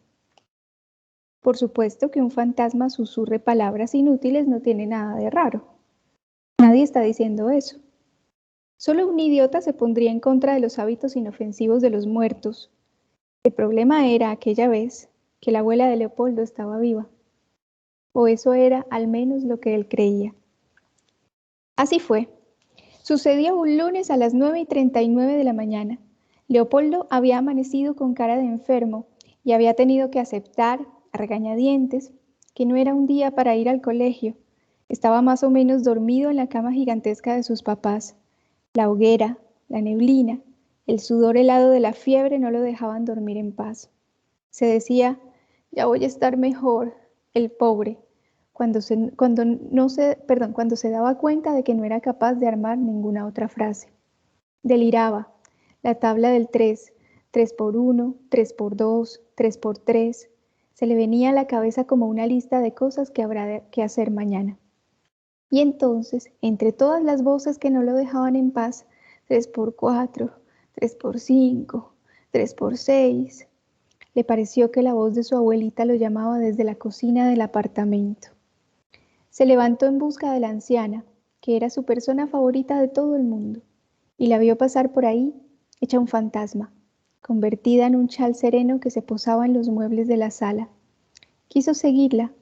Por supuesto que un fantasma susurre palabras inútiles no tiene nada de raro. Nadie está diciendo eso. Solo un idiota se pondría en contra de los hábitos inofensivos de los muertos. El problema era aquella vez que la abuela de Leopoldo estaba viva. O eso era al menos lo que él creía. Así fue. Sucedió un lunes a las 9:39 de la mañana. Leopoldo había amanecido con cara de enfermo y había tenido que aceptar, a regañadientes, que no era un día para ir al colegio. Estaba más o menos dormido en la cama gigantesca de sus papás. La hoguera, la neblina, el sudor helado de la fiebre no lo dejaban dormir en paz. Se decía: ya voy a estar mejor, el pobre, cuando se daba cuenta de que no era capaz de armar ninguna otra frase. Deliraba. La tabla del 3 por 1, 3 por 2, 3 por 3, se le venía a la cabeza como una lista de cosas que habrá que hacer mañana. Y entonces, entre todas las voces que no lo dejaban en paz, 3 por 4, 3 por 5, 3 por 6, le pareció que la voz de su abuelita lo llamaba desde la cocina del apartamento. Se levantó en busca de la anciana, que era su persona favorita de todo el mundo, y la vio pasar por ahí, hecha un fantasma, convertida en un chal sereno que se posaba en los muebles de la sala. Quiso seguirla.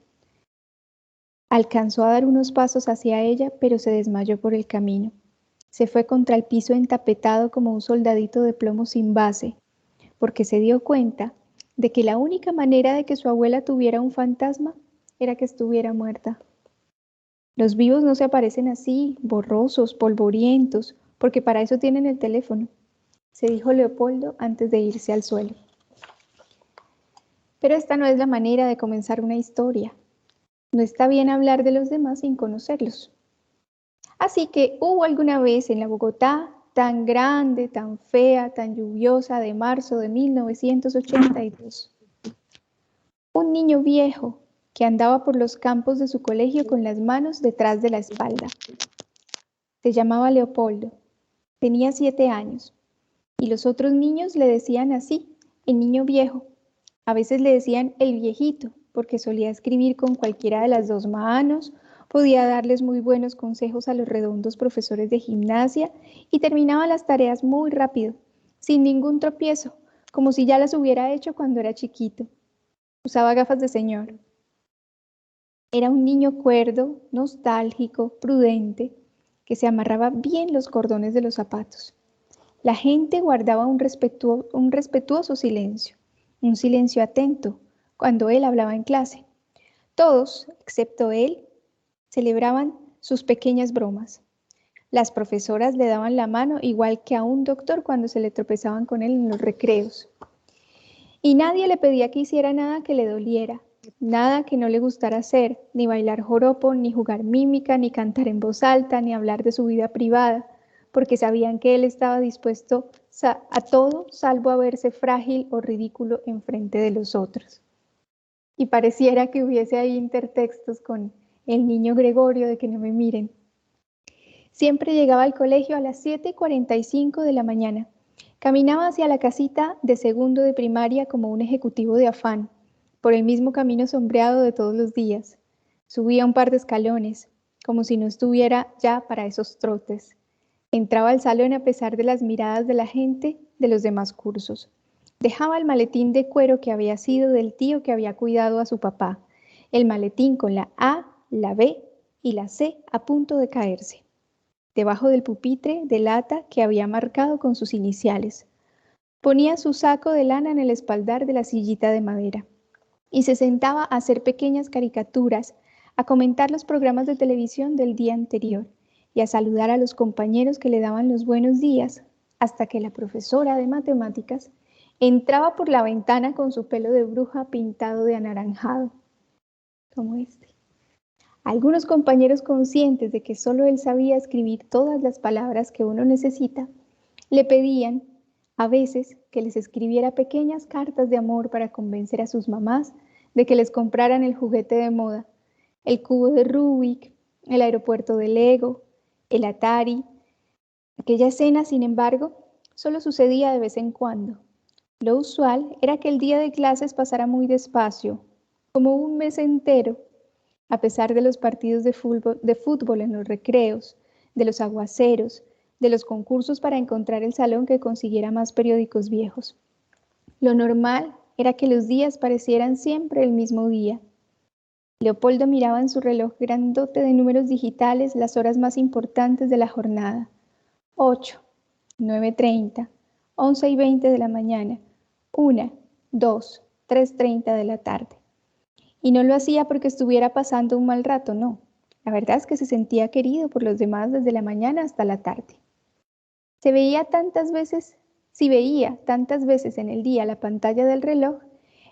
Alcanzó a dar unos pasos hacia ella, pero se desmayó por el camino. Se fue contra el piso entapetado como un soldadito de plomo sin base, porque se dio cuenta de que la única manera de que su abuela tuviera un fantasma era que estuviera muerta. Los vivos no se aparecen así, borrosos, polvorientos, porque para eso tienen el teléfono, se dijo Leopoldo antes de irse al suelo. Pero esta no es la manera de comenzar una historia. No está bien hablar de los demás sin conocerlos. Así que hubo alguna vez en la Bogotá tan grande, tan fea, tan lluviosa de marzo de 1982, un niño viejo que andaba por los campos de su colegio con las manos detrás de la espalda. Se llamaba Leopoldo. Tenía 7 años. Y los otros niños le decían así, el niño viejo. A veces le decían el viejito, porque solía escribir con cualquiera de las 2 manos, podía darles muy buenos consejos a los redondos profesores de gimnasia y terminaba las tareas muy rápido, sin ningún tropiezo, como si ya las hubiera hecho cuando era chiquito. Usaba gafas de señor. Era un niño cuerdo, nostálgico, prudente, que se amarraba bien los cordones de los zapatos. La gente guardaba un respetuoso silencio, un silencio atento, cuando él hablaba en clase. Todos, excepto él, celebraban sus pequeñas bromas. Las profesoras le daban la mano igual que a un doctor cuando se le tropezaban con él en los recreos. Y nadie le pedía que hiciera nada que le doliera, nada que no le gustara hacer, ni bailar joropo, ni jugar mímica, ni cantar en voz alta, ni hablar de su vida privada, porque sabían que él estaba dispuesto a todo salvo a verse frágil o ridículo enfrente de los otros. Y pareciera que hubiese ahí intertextos con el niño Gregorio de que no me miren. Siempre llegaba al colegio a las 7:45 de la mañana. Caminaba hacia la casita de segundo de primaria como un ejecutivo de afán, por el mismo camino sombreado de todos los días. Subía un par de escalones, como si no estuviera ya para esos trotes. Entraba al salón a pesar de las miradas de la gente de los demás cursos. Dejaba el maletín de cuero que había sido del tío que había cuidado a su papá, el maletín con la A, la B y la C a punto de caerse, debajo del pupitre de lata que había marcado con sus iniciales. Ponía su saco de lana en el espaldar de la sillita de madera y se sentaba a hacer pequeñas caricaturas, a comentar los programas de televisión del día anterior y a saludar a los compañeros que le daban los buenos días, hasta que la profesora de matemáticas entraba por la ventana con su pelo de bruja pintado de anaranjado, como este. Algunos compañeros conscientes de que solo él sabía escribir todas las palabras que uno necesita, le pedían a veces que les escribiera pequeñas cartas de amor para convencer a sus mamás de que les compraran el juguete de moda, el cubo de Rubik, el aeropuerto de Lego, el Atari. Aquella escena, sin embargo, solo sucedía de vez en cuando. Lo usual era que el día de clases pasara muy despacio, como un mes entero, a pesar de los partidos de fútbol en los recreos, de los aguaceros, de los concursos para encontrar el salón que consiguiera más periódicos viejos. Lo normal era que los días parecieran siempre el mismo día. Leopoldo miraba en su reloj grandote de números digitales las horas más importantes de la jornada. 8, 9:30, 11:20 de la mañana, 1, 2, 3:30 de la tarde. Y no lo hacía porque estuviera pasando un mal rato, no. La verdad es que se sentía querido por los demás desde la mañana hasta la tarde. Si veía tantas veces en el día la pantalla del reloj,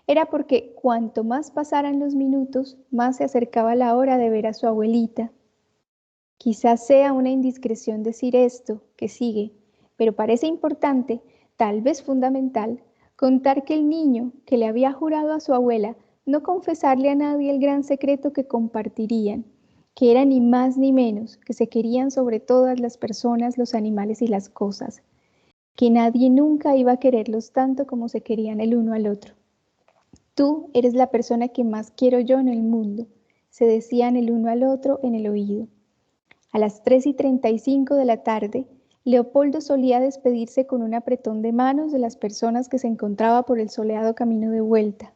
era porque cuanto más pasaran los minutos, más se acercaba la hora de ver a su abuelita. Quizás sea una indiscreción decir esto que sigue, pero parece importante, tal vez fundamental, contar que el niño que le había jurado a su abuela no confesarle a nadie el gran secreto que compartirían, que era ni más ni menos que se querían sobre todas las personas, los animales y las cosas, que nadie nunca iba a quererlos tanto como se querían el uno al otro. Tú eres la persona que más quiero yo en el mundo, se decían el uno al otro en el oído. A las 3:35 de la tarde, Leopoldo solía despedirse con un apretón de manos de las personas que se encontraba por el soleado camino de vuelta.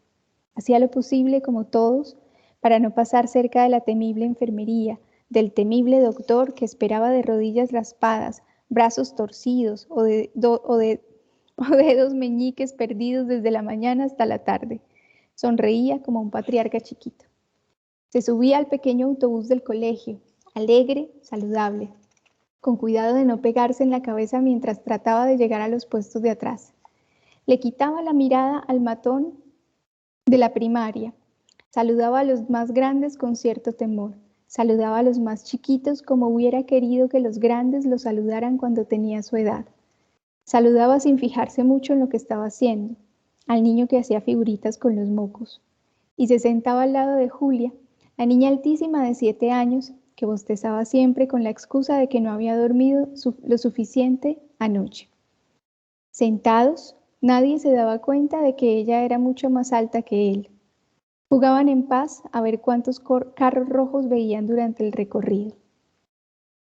Hacía lo posible, como todos, para no pasar cerca de la temible enfermería, del temible doctor que esperaba de rodillas raspadas, brazos torcidos o dedos meñiques perdidos desde la mañana hasta la tarde. Sonreía como un patriarca chiquito. Se subía al pequeño autobús del colegio, alegre, saludable, con cuidado de no pegarse en la cabeza mientras trataba de llegar a los puestos de atrás. Le quitaba la mirada al matón de la primaria. Saludaba a los más grandes con cierto temor. Saludaba a los más chiquitos como hubiera querido que los grandes lo saludaran cuando tenía su edad. Saludaba sin fijarse mucho en lo que estaba haciendo, al niño que hacía figuritas con los mocos. Y se sentaba al lado de Julia, la niña altísima de 7 años, que bostezaba siempre con la excusa de que no había dormido lo suficiente anoche. Sentados, nadie se daba cuenta de que ella era mucho más alta que él. Jugaban en paz a ver cuántos carros rojos veían durante el recorrido.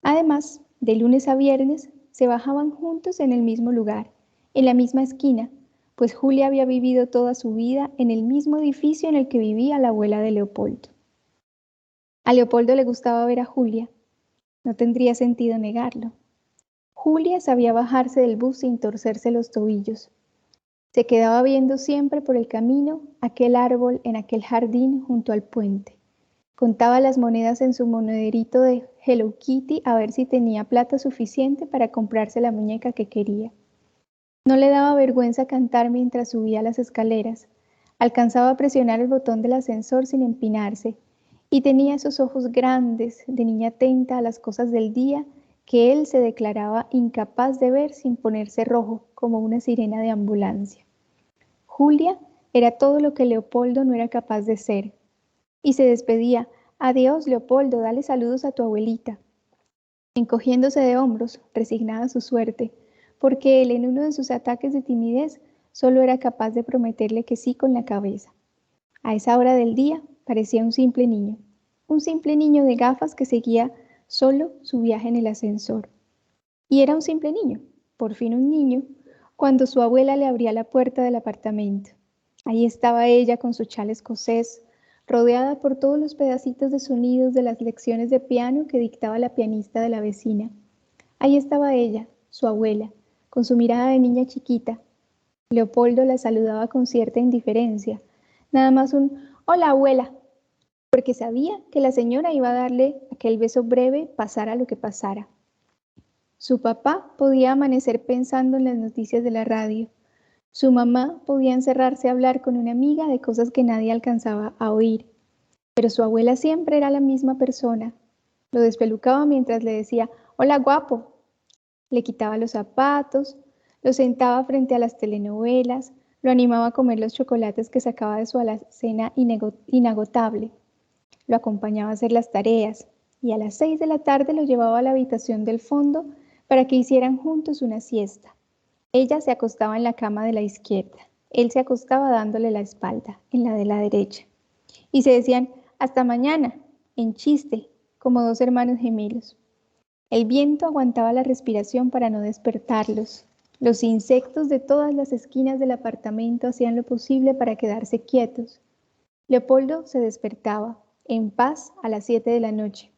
Además, de lunes a viernes, se bajaban juntos en el mismo lugar, en la misma esquina, pues Julia había vivido toda su vida en el mismo edificio en el que vivía la abuela de Leopoldo. A Leopoldo le gustaba ver a Julia. No tendría sentido negarlo. Julia sabía bajarse del bus sin torcerse los tobillos. Se quedaba viendo siempre por el camino aquel árbol en aquel jardín junto al puente. Contaba las monedas en su monederito de Hello Kitty a ver si tenía plata suficiente para comprarse la muñeca que quería. No le daba vergüenza cantar mientras subía las escaleras. Alcanzaba a presionar el botón del ascensor sin empinarse y tenía esos ojos grandes de niña atenta a las cosas del día que él se declaraba incapaz de ver sin ponerse rojo como una sirena de ambulancia. Julia era todo lo que Leopoldo no era capaz de ser. Y se despedía: adiós, Leopoldo, dale saludos a tu abuelita. Encogiéndose de hombros, resignada a su suerte, porque él en uno de sus ataques de timidez solo era capaz de prometerle que sí con la cabeza. A esa hora del día parecía un simple niño de gafas que seguía solo su viaje en el ascensor. Y era un simple niño, por fin un niño, cuando su abuela le abría la puerta del apartamento. Ahí estaba ella con su chal escocés, rodeada por todos los pedacitos de sonidos de las lecciones de piano que dictaba la pianista de la vecina. Ahí estaba ella, su abuela, con su mirada de niña chiquita. Leopoldo la saludaba con cierta indiferencia, nada más un «Hola, abuela», porque sabía que la señora iba a darle aquel beso breve, pasara lo que pasara. Su papá podía amanecer pensando en las noticias de la radio. Su mamá podía encerrarse a hablar con una amiga de cosas que nadie alcanzaba a oír. Pero su abuela siempre era la misma persona. Lo despelucaba mientras le decía «Hola, guapo». Le quitaba los zapatos, lo sentaba frente a las telenovelas, lo animaba a comer los chocolates que sacaba de su alacena inagotable. Lo acompañaba a hacer las tareas y a las 6 de la tarde lo llevaba a la habitación del fondo para que hicieran juntos una siesta. Ella se acostaba en la cama de la izquierda, él se acostaba dándole la espalda, en la de la derecha. Y se decían «hasta mañana», en chiste, como dos hermanos gemelos. El viento aguantaba la respiración para no despertarlos. Los insectos de todas las esquinas del apartamento hacían lo posible para quedarse quietos. Leopoldo se despertaba, en paz, a las 7 de la noche.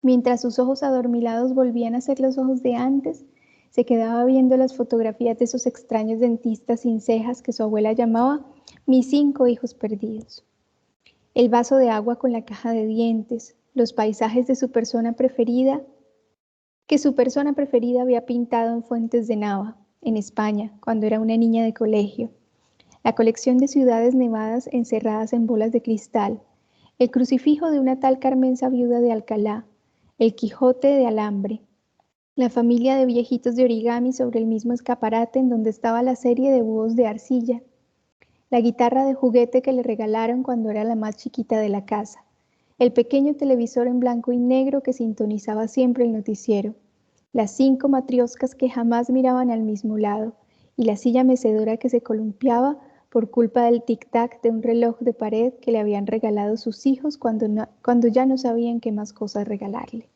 Mientras sus ojos adormilados volvían a ser los ojos de antes, se quedaba viendo las fotografías de esos extraños dentistas sin cejas que su abuela llamaba «mis 5 hijos perdidos». El vaso de agua con la caja de dientes, los paisajes de su persona preferida, que su persona preferida había pintado en Fuentes de Nava, en España, cuando era una niña de colegio. La colección de ciudades nevadas encerradas en bolas de cristal, el crucifijo de una tal Carmenza viuda de Alcalá, el Quijote de alambre, la familia de viejitos de origami sobre el mismo escaparate en donde estaba la serie de búhos de arcilla, la guitarra de juguete que le regalaron cuando era la más chiquita de la casa, el pequeño televisor en blanco y negro que sintonizaba siempre el noticiero, las 5 matrioscas que jamás miraban al mismo lado y la silla mecedora que se columpiaba por culpa del tic-tac de un reloj de pared que le habían regalado sus hijos cuando ya no sabían qué más cosas regalarle.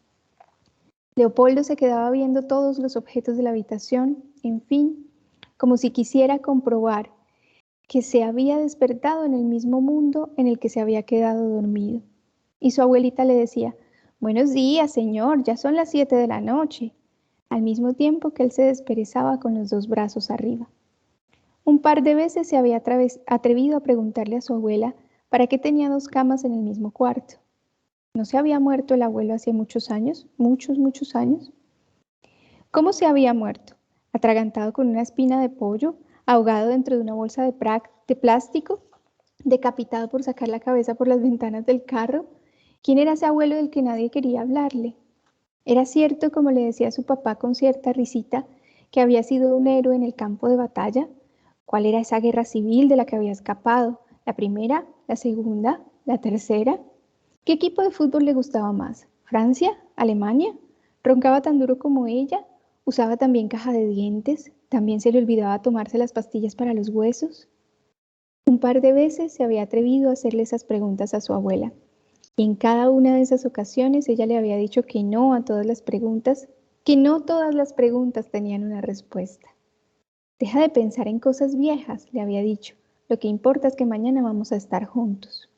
Leopoldo se quedaba viendo todos los objetos de la habitación, en fin, como si quisiera comprobar que se había despertado en el mismo mundo en el que se había quedado dormido. Y su abuelita le decía, «Buenos días, señor, ya son las 7 de la noche», al mismo tiempo que él se desperezaba con los 2 brazos arriba. Un par de veces se había atrevido a preguntarle a su abuela para qué tenía 2 camas en el mismo cuarto. ¿No se había muerto el abuelo hacía muchos años? ¿Muchos años? ¿Cómo se había muerto? ¿Atragantado con una espina de pollo? ¿Ahogado dentro de una bolsa de plástico? ¿Decapitado por sacar la cabeza por las ventanas del carro? ¿Quién era ese abuelo del que nadie quería hablarle? Era cierto, como le decía su papá con cierta risita, que había sido un héroe en el campo de batalla. ¿Cuál era esa guerra civil de la que había escapado? ¿La primera? ¿La segunda? ¿La tercera? ¿Qué equipo de fútbol le gustaba más? Francia, Alemania, roncaba tan duro como ella, usaba también caja de dientes, también se le olvidaba tomarse las pastillas para los huesos. Un par de veces se había atrevido a hacerle esas preguntas a su abuela, y en cada una de esas ocasiones ella le había dicho que no a todas las preguntas, que no todas las preguntas tenían una respuesta. Deja de pensar en cosas viejas, le había dicho. Lo que importa es que mañana vamos a estar juntos.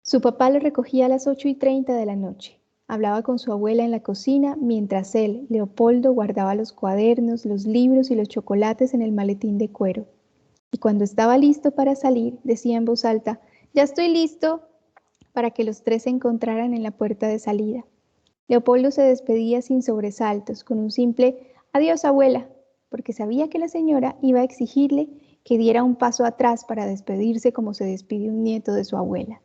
Su papá lo recogía a las 8:30 de la noche. Hablaba con su abuela en la cocina mientras él, Leopoldo, guardaba los cuadernos, los libros y los chocolates en el maletín de cuero. Y cuando estaba listo para salir, decía en voz alta, «Ya estoy listo», para que los tres se encontraran en la puerta de salida. Leopoldo se despedía sin sobresaltos, con un simple «Adiós, abuela», porque sabía que la señora iba a exigirle que diera un paso atrás para despedirse como se despide un nieto de su abuela.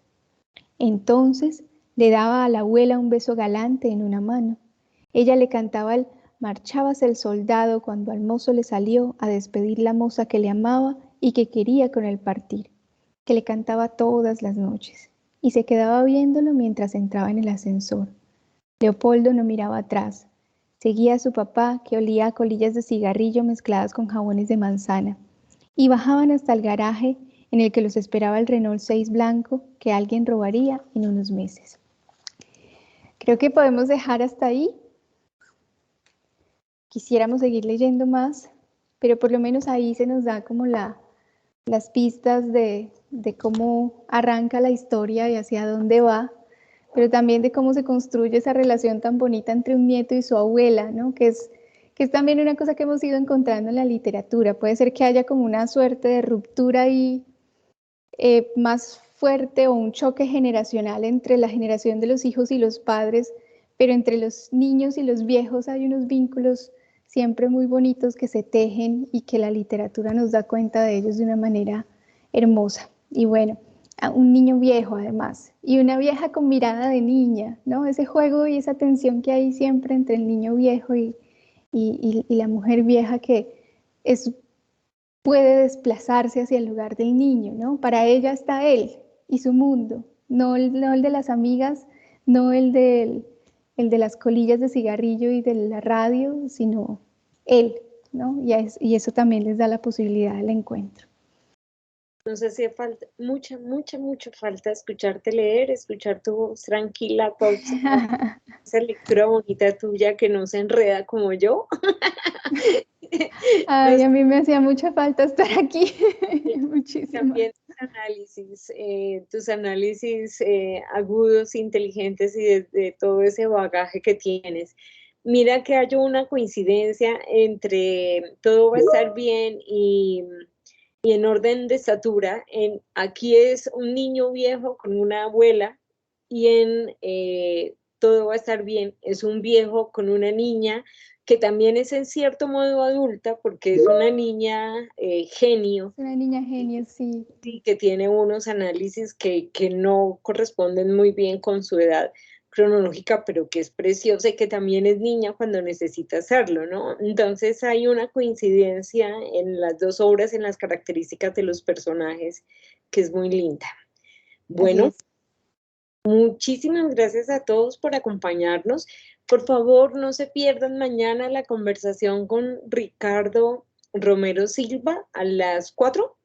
Entonces le daba a la abuela un beso galante en una mano. Ella le cantaba el «Marchábase el soldado» cuando al mozo le salió a despedir la moza que le amaba y que quería con él partir, que le cantaba todas las noches, y se quedaba viéndolo mientras entraba en el ascensor. Leopoldo no miraba atrás. Seguía a su papá, que olía a colillas de cigarrillo mezcladas con jabones de manzana, y bajaban hasta el garaje en el que los esperaba el Renault 6 blanco que alguien robaría en unos meses. Creo que podemos dejar hasta ahí. Quisiéramos seguir leyendo más, pero por lo menos ahí se nos da como las pistas de cómo arranca la historia y hacia dónde va, pero también de cómo se construye esa relación tan bonita entre un nieto y su abuela, ¿no? Que es también una cosa que hemos ido encontrando en la literatura. Puede ser que haya como una suerte de ruptura ahí más fuerte o un choque generacional entre la generación de los hijos y los padres, pero entre los niños y los viejos hay unos vínculos siempre muy bonitos que se tejen y que la literatura nos da cuenta de ellos de una manera hermosa. Y bueno, a un niño viejo además, y una vieja con mirada de niña, ¿no? Ese juego y esa tensión que hay siempre entre el niño viejo y la mujer vieja que puede desplazarse hacia el lugar del niño, ¿no? Para ella está él y su mundo, no el de las amigas, no el de las colillas de cigarrillo y de la radio, sino él, ¿no? Y eso también les da la posibilidad del encuentro. Nos hacía falta, mucha falta escucharte leer, escuchar tu voz tranquila, pausada, esa lectura bonita tuya que no se enreda como yo. Ay, a mí me hacía mucha falta estar aquí. Muchísimo. También tus análisis agudos, inteligentes y de todo ese bagaje que tienes. Mira que hay una coincidencia entre todo va a estar bien y en orden de estatura. Aquí es un niño viejo con una abuela y en todo va a estar bien es un viejo con una niña que también es en cierto modo adulta porque es una niña genio. Una niña genio, sí. Sí, que tiene unos análisis que no corresponden muy bien con su edad cronológica, pero que es preciosa y que también es niña cuando necesita hacerlo, ¿no? Entonces hay una coincidencia en las dos obras, en las características de los personajes, que es muy linda. Bueno, muchísimas gracias a todos por acompañarnos. Por favor, no se pierdan mañana la conversación con Ricardo Romero Silva a las 4.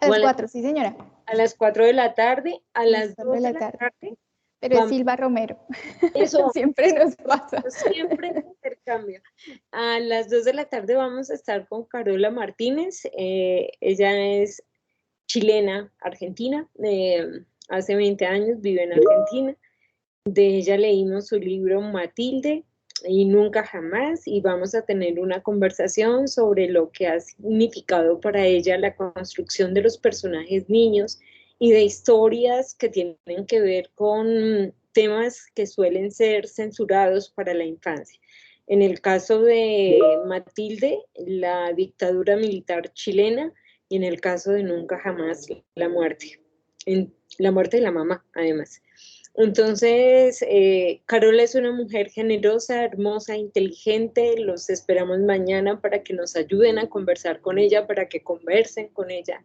A las 4, sí señora. A las 4 de la tarde, a las 2 de la tarde. Pero es Silva Romero. Eso siempre nos pasa. Siempre en intercambio. A las 2 de la tarde vamos a estar con Carola Martínez. Ella es chilena, argentina. Hace 20 años vive en Argentina. De ella leímos su libro Matilde y Nunca Jamás, y vamos a tener una conversación sobre lo que ha significado para ella la construcción de los personajes niños y de historias que tienen que ver con temas que suelen ser censurados para la infancia. En el caso de Matilde, la dictadura militar chilena, y en el caso de Nunca Jamás, la muerte de la mamá, además. Entonces, Carola es una mujer generosa, hermosa, inteligente. Los esperamos mañana para que nos ayuden a conversar con ella, para que conversen con ella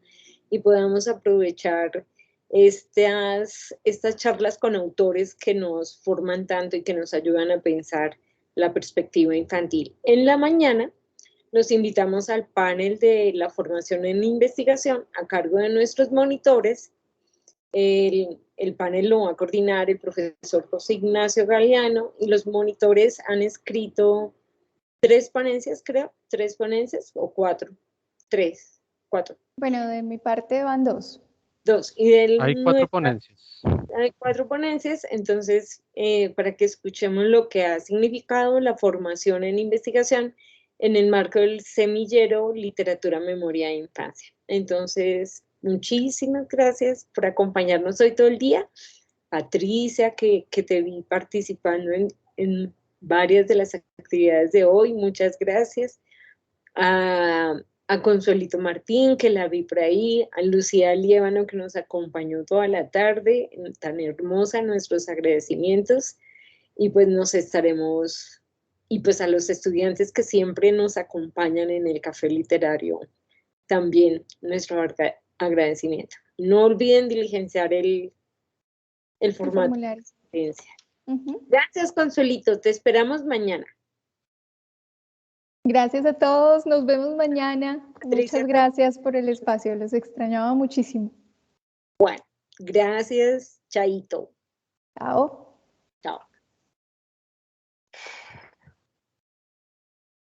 y podamos aprovechar estas charlas con autores que nos forman tanto y que nos ayudan a pensar la perspectiva infantil. En la mañana los invitamos al panel de la formación en investigación a cargo de nuestros monitores. El panel lo va a coordinar el profesor José Ignacio Galeano y los monitores han escrito 3 ponencias, creo, 3 ponencias o 4, 3, 4. Bueno, de mi parte van 2. 2. Y Hay 4 ponencias. Hay 4 ponencias, entonces, para que escuchemos lo que ha significado la formación en investigación en el marco del semillero Literatura, Memoria e Infancia. Entonces, muchísimas gracias por acompañarnos hoy todo el día. Patricia, que te vi participando en varias de las actividades de hoy, muchas gracias. A Consuelito Martín, que la vi por ahí, a Lucía Liévano, que nos acompañó toda la tarde, tan hermosa, nuestros agradecimientos, y pues nos estaremos, y pues a los estudiantes que siempre nos acompañan en el café literario, también nuestro agradecimiento. No olviden diligenciar el formato de asistencia. Gracias, Consuelito, te esperamos mañana. Gracias a todos, nos vemos mañana. Muchas gracias por el espacio, los extrañaba muchísimo. Bueno, gracias, chaito. Chao.